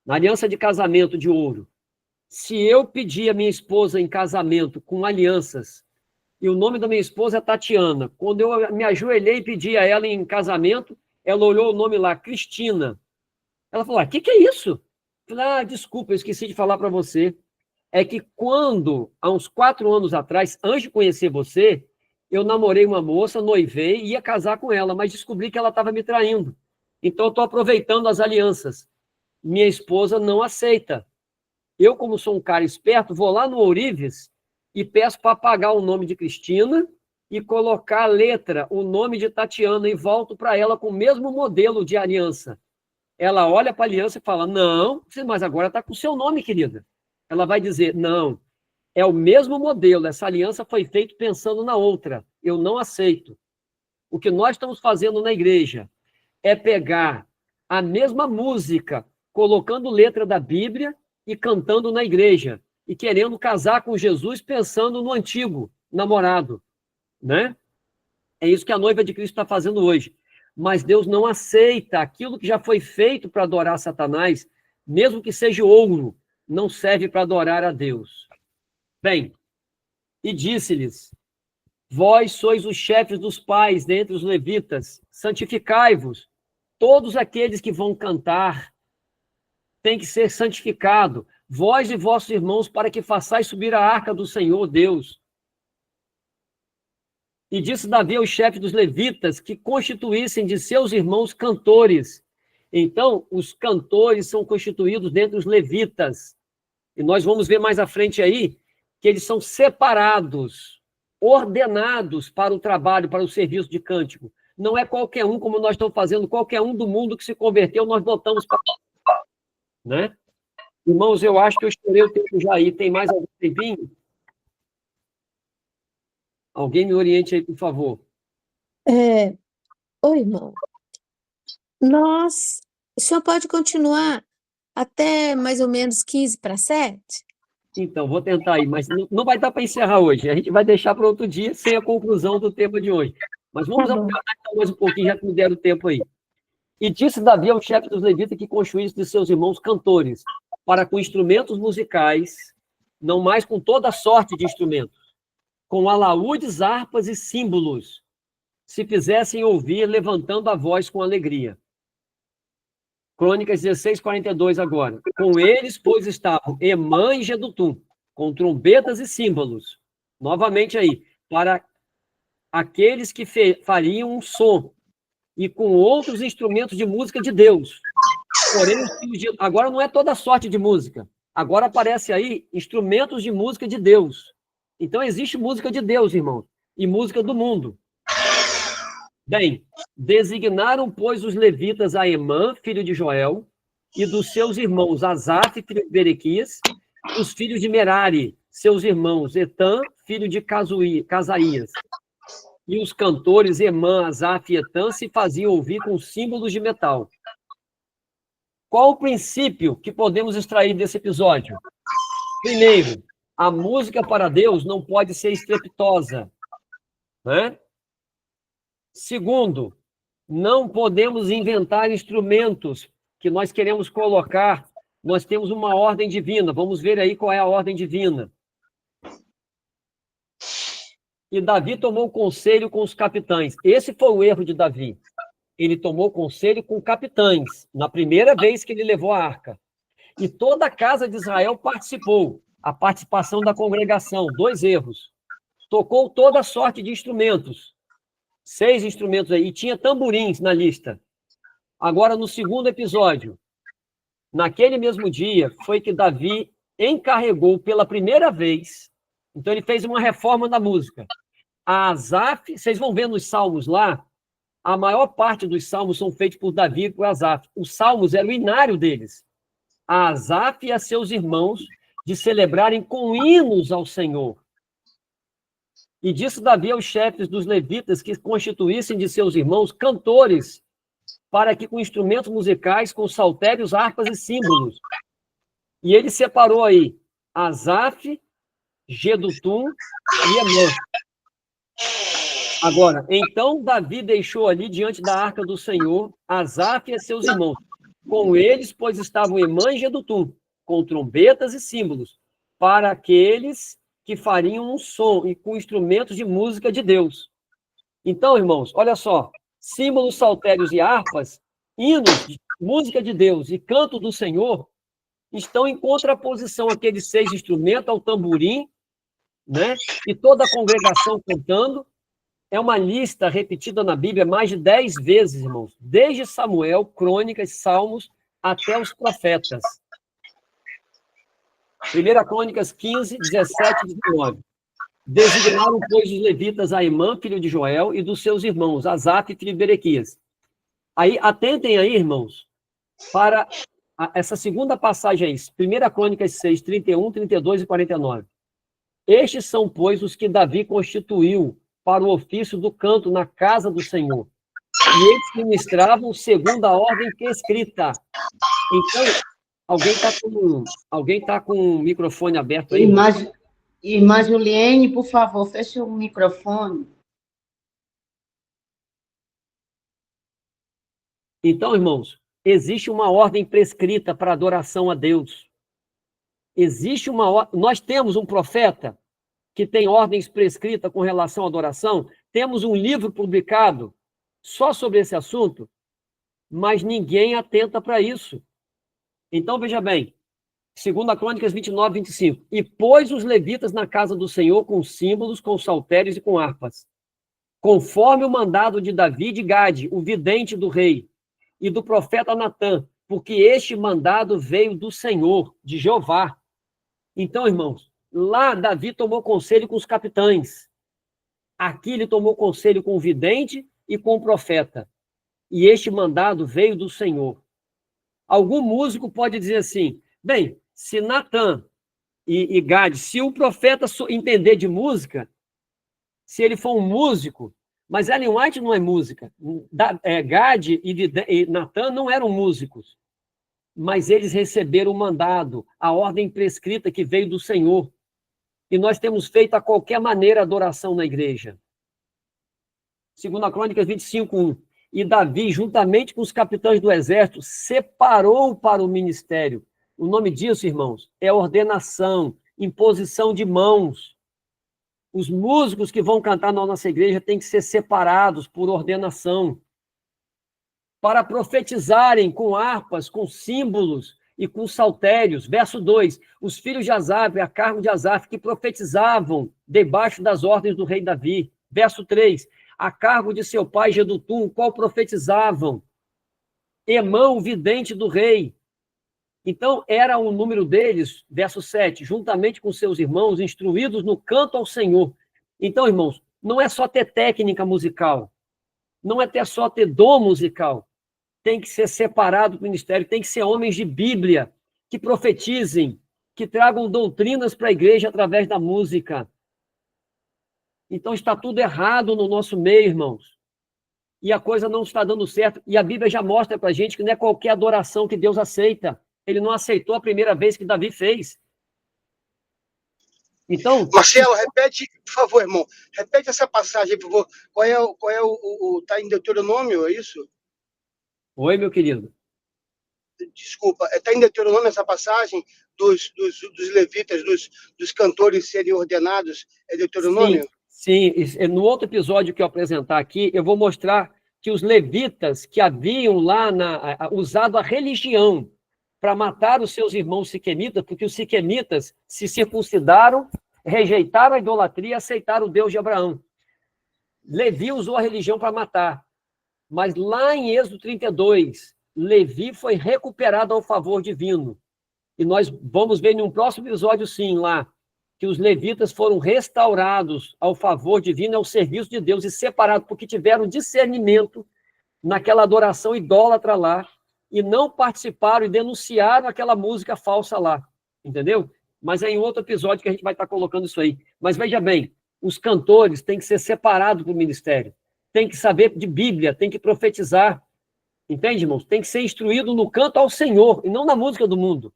Na aliança de casamento de ouro. Se eu pedir a minha esposa em casamento com alianças, e o nome da minha esposa é Tatiana, quando eu me ajoelhei e pedi a ela em casamento, ela olhou o nome lá, Cristina. Ela falou, o que é isso? Eu falei, desculpa, eu esqueci de falar para você. É que quando, há uns 4 anos atrás, antes de conhecer você, eu namorei uma moça, noivei e ia casar com ela, mas descobri que ela estava me traindo. Então, eu estou aproveitando as alianças. Minha esposa não aceita. Eu, como sou um cara esperto, vou lá no Ourives e peço para apagar o nome de Cristina e colocar a letra, o nome de Tatiana, e volto para ela com o mesmo modelo de aliança. ela olha para a aliança e fala, não, mas agora está com o seu nome, querida. Ela vai dizer, não, é o mesmo modelo, essa aliança foi feita pensando na outra, eu não aceito. O que nós estamos fazendo na igreja é pegar a mesma música, colocando letra da Bíblia e cantando na igreja, e querendo casar com Jesus pensando no antigo namorado, né? É isso que a noiva de Cristo está fazendo hoje. Mas Deus não aceita aquilo que já foi feito para adorar Satanás, mesmo que seja ouro, não serve para adorar a Deus. Bem, e disse-lhes, vós sois os chefes dos pais dentre os levitas, santificai-vos. Todos aqueles que vão cantar têm que ser santificados, vós e vossos irmãos, para que façais subir a arca do Senhor Deus. E disse Davi aos chefes dos levitas que constituíssem de seus irmãos cantores. Então, os cantores são constituídos dentre os levitas. E nós vamos ver mais à frente aí que eles são separados, ordenados para o trabalho, para o serviço de cântico. Não é qualquer um, como nós estamos fazendo, qualquer um do mundo que se converteu, nós botamos para... Né? Irmãos, eu acho que eu estourei o tempo já aí. Tem mais algum tempinho? Alguém me oriente aí, por favor. Oi, irmão. O senhor pode continuar até mais ou menos 15 para 7? Então, vou tentar aí, mas não vai dar para encerrar hoje. A gente vai deixar para outro dia, sem a conclusão do tema de hoje. Mas vamos aguardar então mais um pouquinho, já que me deram o tempo aí. E disse Davi ao chefe dos levitas que construísse de seus irmãos cantores, para com instrumentos musicais, não mais com toda sorte de instrumentos, com alaúdes, harpas e símbolos, se fizessem ouvir, levantando a voz com alegria. Crônicas 16, 42 agora. Com eles, pois, estavam Emã e Jedutum, com trombetas e símbolos. Novamente aí, para aqueles que fariam um som, e com outros instrumentos de música de Deus. Porém, agora não é toda sorte de música. Agora aparece aí instrumentos de música de Deus. Então, existe música de Deus, irmãos, e música do mundo. Bem, designaram, pois, os levitas a Emã, filho de Joel, e dos seus irmãos Asaf, filho de Berequias, os filhos de Merari, seus irmãos Etã, filho de Casarias. E os cantores Emã, Asaf e Etã se faziam ouvir com símbolos de metal. Qual o princípio que podemos extrair desse episódio? Primeiro, a música para Deus não pode ser estrepitosa, né? Segundo, não podemos inventar instrumentos que nós queremos colocar. Nós temos uma ordem divina. Vamos ver aí qual é a ordem divina. E Davi tomou conselho com os capitães. Esse foi o erro de Davi. Ele tomou conselho com capitães, na primeira vez que ele levou a arca. E toda a casa de Israel participou. A participação da congregação, 2 erros. Tocou toda sorte de instrumentos. 6 instrumentos aí. E tinha tamborins na lista. Agora, no segundo episódio, naquele mesmo dia, foi que Davi encarregou pela primeira vez. Então, ele fez uma reforma da música. A Asaf, vocês vão ver nos salmos lá, a maior parte dos salmos são feitos por Davi e por Asaf. Os salmos eram o inário deles. A Asaf e a seus irmãos de celebrarem com hinos ao Senhor. E disse Davi aos chefes dos levitas que constituíssem de seus irmãos cantores, para que com instrumentos musicais, com saltérios, harpas e símbolos. E ele separou aí Asaf, Jedutum e Emã. Agora, então Davi deixou ali diante da arca do Senhor Asaf e seus irmãos. Com eles, pois, estavam Emã e Jedutum, com trombetas e símbolos, para aqueles que fariam um som e com instrumentos de música de Deus. Então, irmãos, olha só, símbolos, saltérios e harpas, hinos, de música de Deus e canto do Senhor, estão em contraposição àqueles 6 instrumentos, ao tamborim, né? E toda a congregação cantando. É uma lista repetida na Bíblia mais de 10 vezes, irmãos, desde Samuel, Crônicas, Salmos, até os profetas. 1 Crônicas 15, 17 e 19. Designaram, pois, os levitas a Emã, filho de Joel, e dos seus irmãos, Asaf, filho de Berequias. Aí, atentem aí, irmãos, para essa segunda passagem aí, 1 Crônicas 6, 31, 32 e 49. Estes são, pois, os que Davi constituiu para o ofício do canto na casa do Senhor. E eles ministravam segundo a ordem prescrita. Então, alguém tá com o microfone aberto aí? Irmã Juliene, por favor, feche o microfone. Então, irmãos, existe uma ordem prescrita para adoração a Deus. Nós temos um profeta que tem ordens prescritas com relação à adoração, temos um livro publicado só sobre esse assunto, mas ninguém atenta para isso. Então, veja bem, 2 Crônicas 29, 25. E pôs os levitas na casa do Senhor com símbolos, com saltérios e com harpas, conforme o mandado de Davi de Gade, o vidente do rei, e do profeta Natã, porque este mandado veio do Senhor, de Jeová. Então, irmãos, lá Davi tomou conselho com os capitães. Aqui ele tomou conselho com o vidente e com o profeta. E este mandado veio do Senhor. Algum músico pode dizer assim, bem, se Natã e Gade, se o profeta entender de música, se ele for um músico, mas Ellen White não é música, Gade e Natã não eram músicos, mas eles receberam o mandado, a ordem prescrita que veio do Senhor. E nós temos feito a qualquer maneira adoração na igreja. 2 Crônicas 25, 1. E Davi, juntamente com os capitães do exército, separou para o ministério. O nome disso, irmãos, é ordenação, imposição de mãos. Os músicos que vão cantar na nossa igreja têm que ser separados por ordenação, para profetizarem com harpas, com símbolos e com saltérios. Verso 2, os filhos de Asaf, a cargo de Asaf, que profetizavam debaixo das ordens do rei Davi. Verso 3, a cargo de seu pai Jedutum, qual profetizavam. Emão, vidente do rei. Então, era o número deles, verso 7, juntamente com seus irmãos, instruídos no canto ao Senhor. Então, irmãos, não é só ter técnica musical, não é só ter dom musical, tem que ser separado do ministério, tem que ser homens de Bíblia, que profetizem, que tragam doutrinas para a igreja através da música. Então, está tudo errado no nosso meio, irmãos. E a coisa não está dando certo. E a Bíblia já mostra para a gente que não é qualquer adoração que Deus aceita. Ele não aceitou a primeira vez que Davi fez. Então... Marcelo, repete, por favor, irmão. Repete essa passagem, por favor. Está em Deuteronômio, é isso? Oi, meu querido. Desculpa, está em Deuteronômio essa passagem dos levitas, dos cantores serem ordenados? É Deuteronômio? Sim, no outro episódio que eu apresentar aqui, eu vou mostrar que os levitas que haviam lá usado a religião para matar os seus irmãos siquemitas, porque os siquemitas se circuncidaram, rejeitaram a idolatria e aceitaram o Deus de Abraão. Levi usou a religião para matar. Mas lá em Êxodo 32, Levi foi recuperado ao favor divino. E nós vamos ver em um próximo episódio, sim, lá, que os levitas foram restaurados ao favor divino, ao serviço de Deus, e separados, porque tiveram discernimento naquela adoração idólatra lá, e não participaram e denunciaram aquela música falsa lá, entendeu? Mas é em outro episódio que a gente vai estar colocando isso aí. Mas veja bem, os cantores têm que ser separados do ministério, tem que saber de Bíblia, tem que profetizar, entende, irmãos? Tem que ser instruído no canto ao Senhor, e não na música do mundo.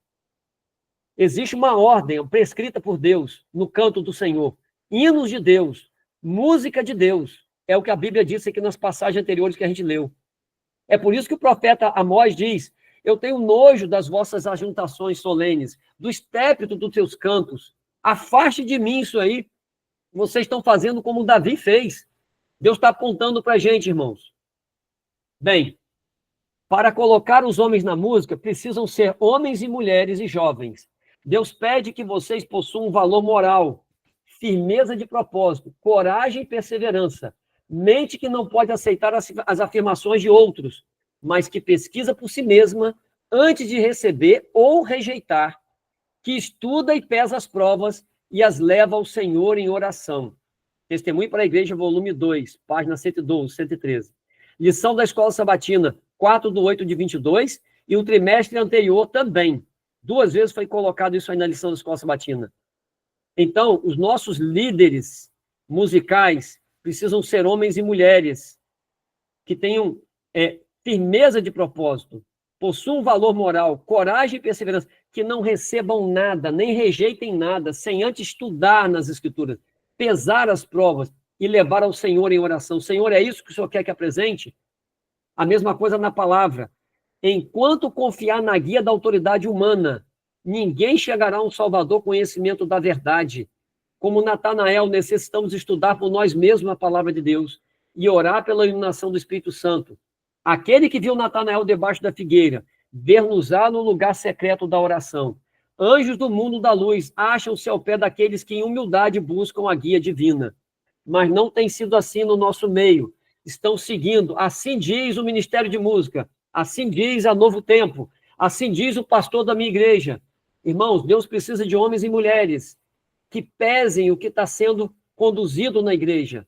Existe uma ordem prescrita por Deus no canto do Senhor. Hinos de Deus, música de Deus, é o que a Bíblia disse aqui nas passagens anteriores que a gente leu. É por isso que o profeta Amós diz, eu tenho nojo das vossas ajuntações solenes, do estrépito dos teus cantos. Afaste de mim isso aí. Vocês estão fazendo como Davi fez. Deus está apontando para a gente, irmãos. Bem, para colocar os homens na música, precisam ser homens e mulheres e jovens. Deus pede que vocês possuam valor moral, firmeza de propósito, coragem e perseverança. Mente que não pode aceitar as afirmações de outros, mas que pesquisa por si mesma antes de receber ou rejeitar, que estuda e pesa as provas e as leva ao Senhor em oração. Testemunho para a Igreja, volume 2, página 112, 113. Lição da Escola Sabatina, 4/8/22, e o trimestre anterior também. 2 vezes foi colocado isso aí na lição da Escola Sabatina. Então, os nossos líderes musicais precisam ser homens e mulheres que tenham firmeza de propósito, possuam valor moral, coragem e perseverança, que não recebam nada, nem rejeitem nada, sem antes estudar nas Escrituras, pesar as provas e levar ao Senhor em oração. Senhor, é isso que o Senhor quer que apresente? A mesma coisa na palavra. Enquanto confiar na guia da autoridade humana, ninguém chegará a um Salvador conhecimento da verdade. Como Natanael, necessitamos estudar por nós mesmos a palavra de Deus e orar pela iluminação do Espírito Santo. Aquele que viu Natanael debaixo da figueira, ver-nos-á no lugar secreto da oração. Anjos do mundo da luz acham-se ao pé daqueles que em humildade buscam a guia divina. Mas não tem sido assim no nosso meio. Estão seguindo, assim diz o Ministério de Música, assim diz a Novo Tempo, assim diz o pastor da minha igreja. Irmãos, Deus precisa de homens e mulheres que pesem o que está sendo conduzido na igreja,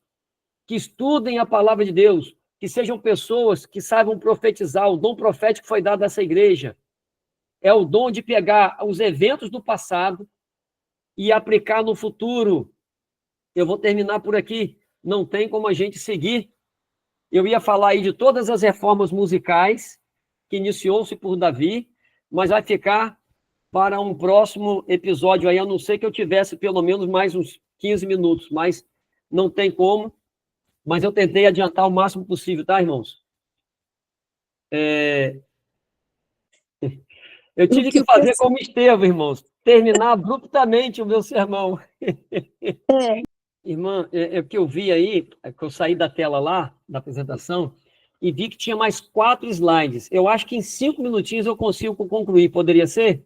que estudem a palavra de Deus, que sejam pessoas que saibam profetizar. O dom profético foi dado a essa igreja. É o dom de pegar os eventos do passado e aplicar no futuro. Eu vou terminar por aqui. Não tem como a gente seguir. Eu ia falar aí de todas as reformas musicais que iniciou-se por Davi, mas vai ficar para um próximo episódio aí, a não ser que eu tivesse pelo menos mais uns 15 minutos, mas não tem como. Mas eu tentei adiantar o máximo possível, tá, irmãos? Eu tive que fazer como Estevão, irmãos, terminar abruptamente o meu sermão. Irmã, é que eu vi aí, que eu saí da tela lá, da apresentação, e vi que tinha mais 4 slides. Eu acho que em 5 minutinhos eu consigo concluir. Poderia ser?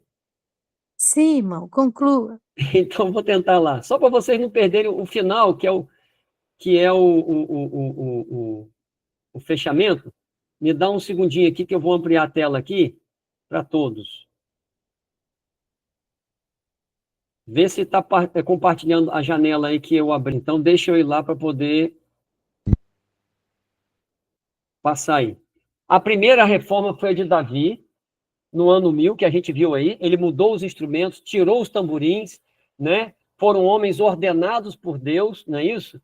Sim, irmão, conclua. Então, vou tentar lá. Só para vocês não perderem o final, que é o fechamento. Me dá um segundinho aqui que eu vou ampliar a tela aqui para todos. Vê se está compartilhando a janela aí que eu abri. Então, deixa eu ir lá para poder passar aí. A primeira reforma foi a de Davi, no ano 1000, que a gente viu aí. Ele mudou os instrumentos, tirou os tamborins, né? Foram homens ordenados por Deus, não é isso?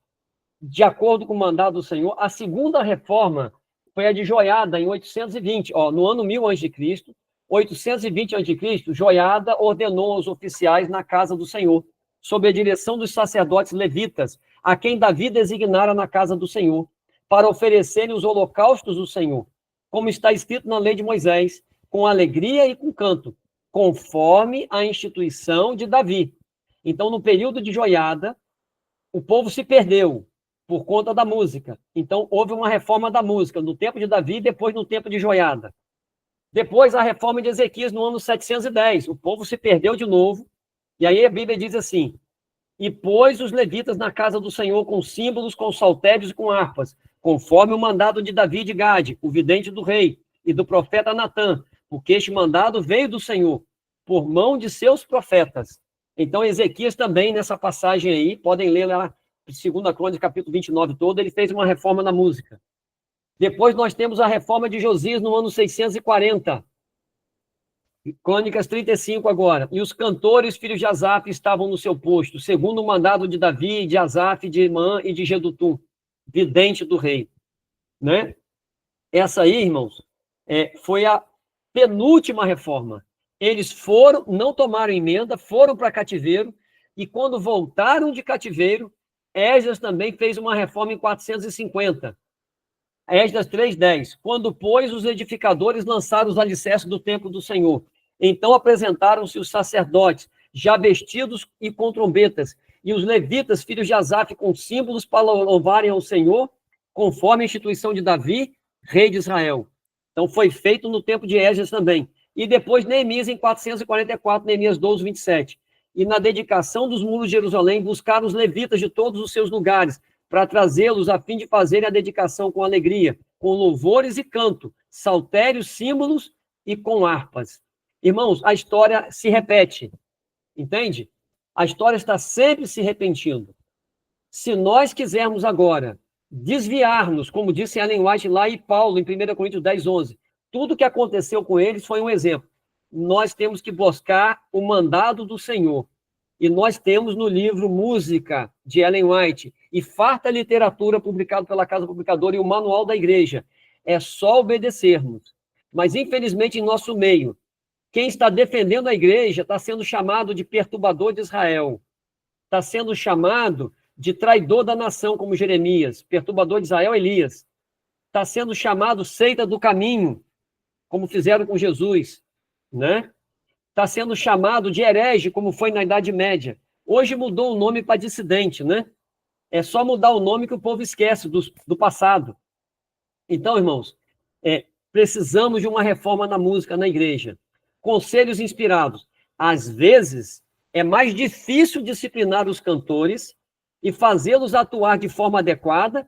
De acordo com o mandado do Senhor. A segunda reforma foi a de Joiada, em 820, no ano 1000 a.C., 820 a.C., Joiada ordenou aos oficiais na casa do Senhor, sob a direção dos sacerdotes levitas, a quem Davi designara na casa do Senhor, para oferecerem os holocaustos do Senhor, como está escrito na lei de Moisés, com alegria e com canto, conforme a instituição de Davi. Então, no período de Joiada, o povo se perdeu por conta da música. Então, houve uma reforma da música, no tempo de Davi e depois no tempo de Joiada. Depois, a reforma de Ezequias, no ano 710. O povo se perdeu de novo. E aí a Bíblia diz assim: e pôs os levitas na casa do Senhor com símbolos, com saltérios e com harpas, conforme o mandado de Davi de Gade, o vidente do rei, e do profeta Natã, porque este mandado veio do Senhor, por mão de seus profetas. Então, Ezequias também, nessa passagem aí, podem ler lá, 2 Crônicas, capítulo 29 todo, ele fez uma reforma na música. Depois nós temos a reforma de Josias no ano 640. Crônicas 35 agora. E os cantores, filhos de Asaf, estavam no seu posto, segundo o mandado de Davi, de Asaf, de Imã e de Jedutum, vidente do rei. Né? Essa aí, irmãos, foi a penúltima reforma. Eles foram, não tomaram emenda, foram para cativeiro, e quando voltaram de cativeiro, Esdras também fez uma reforma em 450. Esdras 3:10. Quando, pois, os edificadores lançaram os alicerces do templo do Senhor, então apresentaram-se os sacerdotes, já vestidos e com trombetas, e os levitas, filhos de Asaf, com símbolos para louvarem ao Senhor, conforme a instituição de Davi, rei de Israel. Então, foi feito no tempo de Esdras também. E depois, Neemias, em 444, Neemias 12, 27. E na dedicação dos muros de Jerusalém, buscaram os levitas de todos os seus lugares, para trazê-los a fim de fazerem a dedicação com alegria, com louvores e canto, saltérios, símbolos e com harpas. Irmãos, a história se repete, entende? A história está sempre se repetindo. Se nós quisermos agora desviar-nos, como disse Ellen White lá e Paulo, em 1 Coríntios 10, 11, Tudo que aconteceu com eles foi um exemplo. Nós temos que buscar o mandado do Senhor. E nós temos no livro Música, de Ellen White, e farta literatura publicada pela Casa Publicadora e o Manual da Igreja. É só obedecermos. Mas, infelizmente, em nosso meio, quem está defendendo a igreja está sendo chamado de perturbador de Israel. Está sendo chamado de traidor da nação, como Jeremias. Perturbador de Israel, Elias. Está sendo chamado seita do caminho, como fizeram com Jesus, né? Está sendo chamado de herege, como foi na Idade Média. Hoje mudou o nome para dissidente, né? É só mudar o nome que o povo esquece do passado. Então, irmãos, precisamos de uma reforma na música, na igreja. Conselhos inspirados. Às vezes, é mais difícil disciplinar os cantores e fazê-los atuar de forma adequada,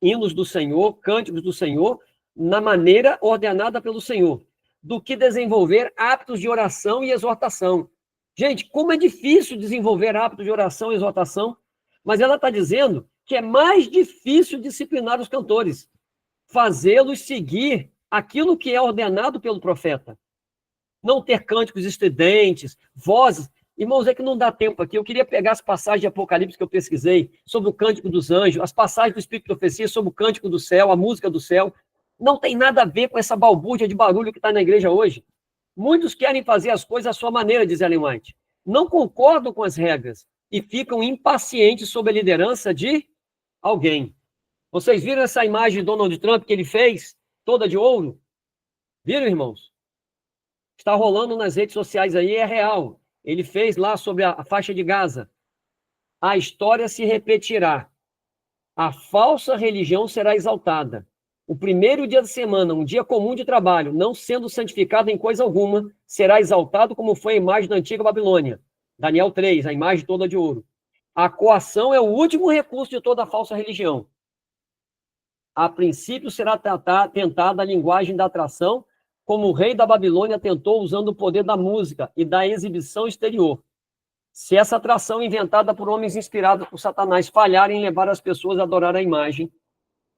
hinos do Senhor, cânticos do Senhor, na maneira ordenada pelo Senhor, do que desenvolver hábitos de oração e exortação. Gente, como é difícil desenvolver hábitos de oração e exortação, mas ela está dizendo que é mais difícil disciplinar os cantores, fazê-los seguir aquilo que é ordenado pelo profeta. Não ter cânticos estridentes, vozes. Irmãos, é que não dá tempo aqui. Eu queria pegar as passagens de Apocalipse que eu pesquisei sobre o cântico dos anjos, as passagens do Espírito de Profecia sobre o cântico do céu, a música do céu. Não tem nada a ver com essa balbúrdia de barulho que está na igreja hoje. Muitos querem fazer as coisas à sua maneira, diz Ellen White. Não concordam com as regras e ficam impacientes sob a liderança de alguém. Vocês viram essa imagem de Donald Trump que ele fez, toda de ouro? Viram, irmãos? Está rolando nas redes sociais aí, é real. Ele fez lá sobre a faixa de Gaza. A história se repetirá. A falsa religião será exaltada. O primeiro dia da semana, um dia comum de trabalho, não sendo santificado em coisa alguma, será exaltado como foi a imagem da antiga Babilônia. Daniel 3, a imagem toda de ouro. A coação é o último recurso de toda a falsa religião. A princípio será tentada a linguagem da atração, como o rei da Babilônia tentou usando o poder da música e da exibição exterior. Se essa atração inventada por homens inspirados por Satanás falhar em levar as pessoas a adorar a imagem,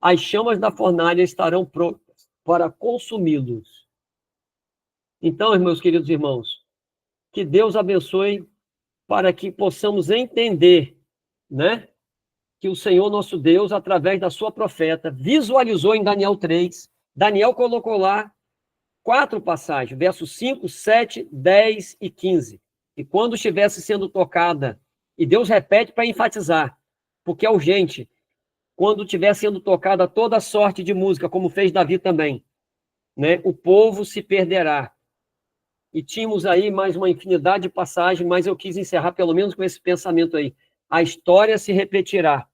as chamas da fornalha estarão prontas para consumi-los. Então, meus queridos irmãos, que Deus abençoe para que possamos entender, né, que o Senhor nosso Deus, através da sua profeta, visualizou em Daniel 3, Daniel colocou lá 4 passagens, versos 5, 7, 10 e 15. E quando estivesse sendo tocada, e Deus repete para enfatizar, porque é urgente, quando estiver sendo tocada toda sorte de música, como fez Davi também, né, o povo se perderá. E tínhamos aí mais uma infinidade de passagens, mas eu quis encerrar pelo menos com esse pensamento aí. A história se repetirá.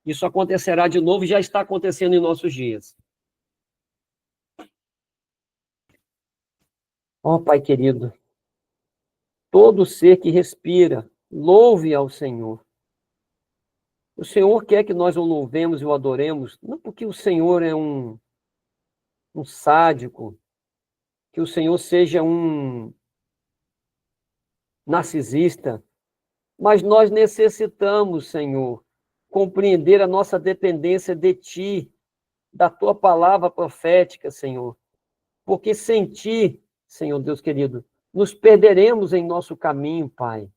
Isso acontecerá de novo e já está acontecendo em nossos dias. Ó Pai querido, todo ser que respira, louve ao Senhor. O Senhor quer que nós o louvemos e o adoremos, não porque o Senhor é um sádico, que o Senhor seja um narcisista, mas nós necessitamos, Senhor, compreender a nossa dependência de Ti, da Tua palavra profética, Senhor, porque sem Ti, Senhor Deus querido, nos perderemos em nosso caminho, Pai.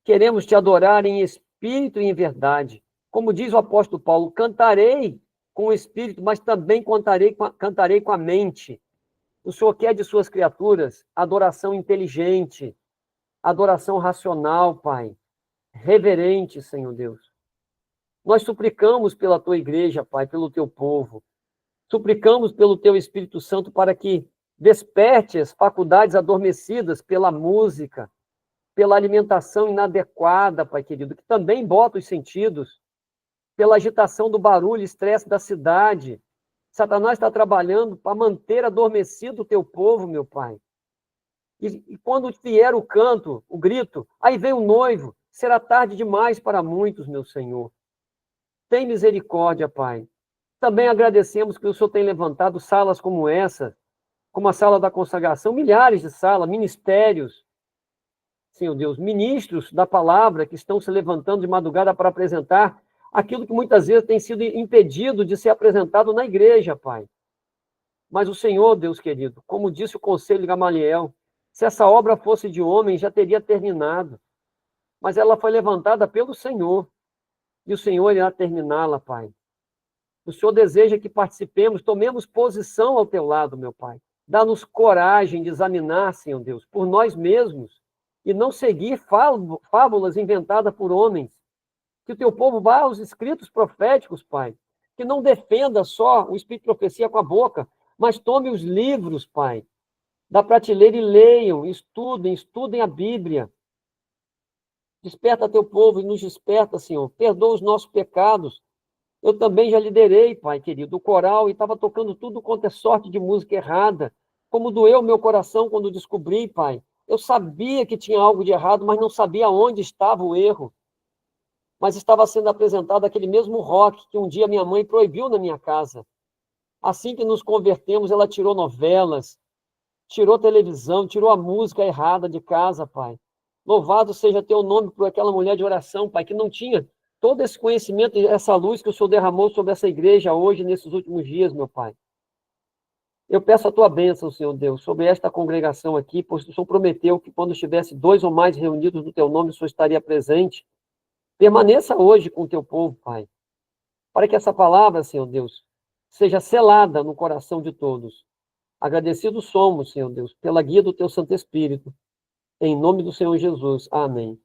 Queremos Te adorar em espírito e em verdade. Como diz o apóstolo Paulo, cantarei com o espírito, mas também cantarei com a mente. O Senhor quer de suas criaturas adoração inteligente, adoração racional, Pai, reverente, Senhor Deus. Nós suplicamos pela Tua igreja, Pai, pelo Teu povo. Suplicamos pelo Teu Espírito Santo para que desperte as faculdades adormecidas pela música, pela alimentação inadequada, Pai querido, que também bota os sentidos, pela agitação do barulho e estresse da cidade. Satanás está trabalhando para manter adormecido o Teu povo, meu Pai. E quando vier o canto, o grito, aí vem o noivo, será tarde demais para muitos, meu Senhor. Tem misericórdia, Pai. Também agradecemos que o Senhor tem levantado salas como essa, como a sala da consagração, milhares de salas, ministérios, Senhor Deus, ministros da palavra que estão se levantando de madrugada para apresentar aquilo que muitas vezes tem sido impedido de ser apresentado na igreja, Pai. Mas o Senhor, Deus querido, como disse o conselho de Gamaliel, se essa obra fosse de homem, já teria terminado. Mas ela foi levantada pelo Senhor, e o Senhor irá terminá-la, Pai. O Senhor deseja que participemos, tomemos posição ao teu lado, meu Pai. Dá-nos coragem de examinar, Senhor Deus, por nós mesmos, e não seguir fábulas inventadas por homens. Que o teu povo vá aos escritos proféticos, Pai. Que não defenda só o Espírito de Profecia com a boca, mas tome os livros, Pai, da prateleira e leiam, estudem a Bíblia. Desperta teu povo e nos desperta, Senhor. Perdoa os nossos pecados. Eu também já liderei, Pai querido, o coral e estava tocando tudo quanto é sorte de música errada. Como doeu meu coração quando descobri, Pai. Eu sabia que tinha algo de errado, mas não sabia onde estava o erro. Mas estava sendo apresentado aquele mesmo rock que um dia minha mãe proibiu na minha casa. Assim que nos convertemos, ela tirou novelas, tirou televisão, tirou a música errada de casa, Pai. Louvado seja teu nome por aquela mulher de oração, Pai, que não tinha todo esse conhecimento e essa luz que o Senhor derramou sobre essa igreja hoje, nesses últimos dias, meu Pai. Eu peço a tua bênção, Senhor Deus, sobre esta congregação aqui, pois o Senhor prometeu que quando estivesse 2 ou mais reunidos no teu nome, o Senhor estaria presente. Permaneça hoje com o teu povo, Pai, para que essa palavra, Senhor Deus, seja selada no coração de todos. Agradecidos somos, Senhor Deus, pela guia do teu Santo Espírito. Em nome do Senhor Jesus. Amém.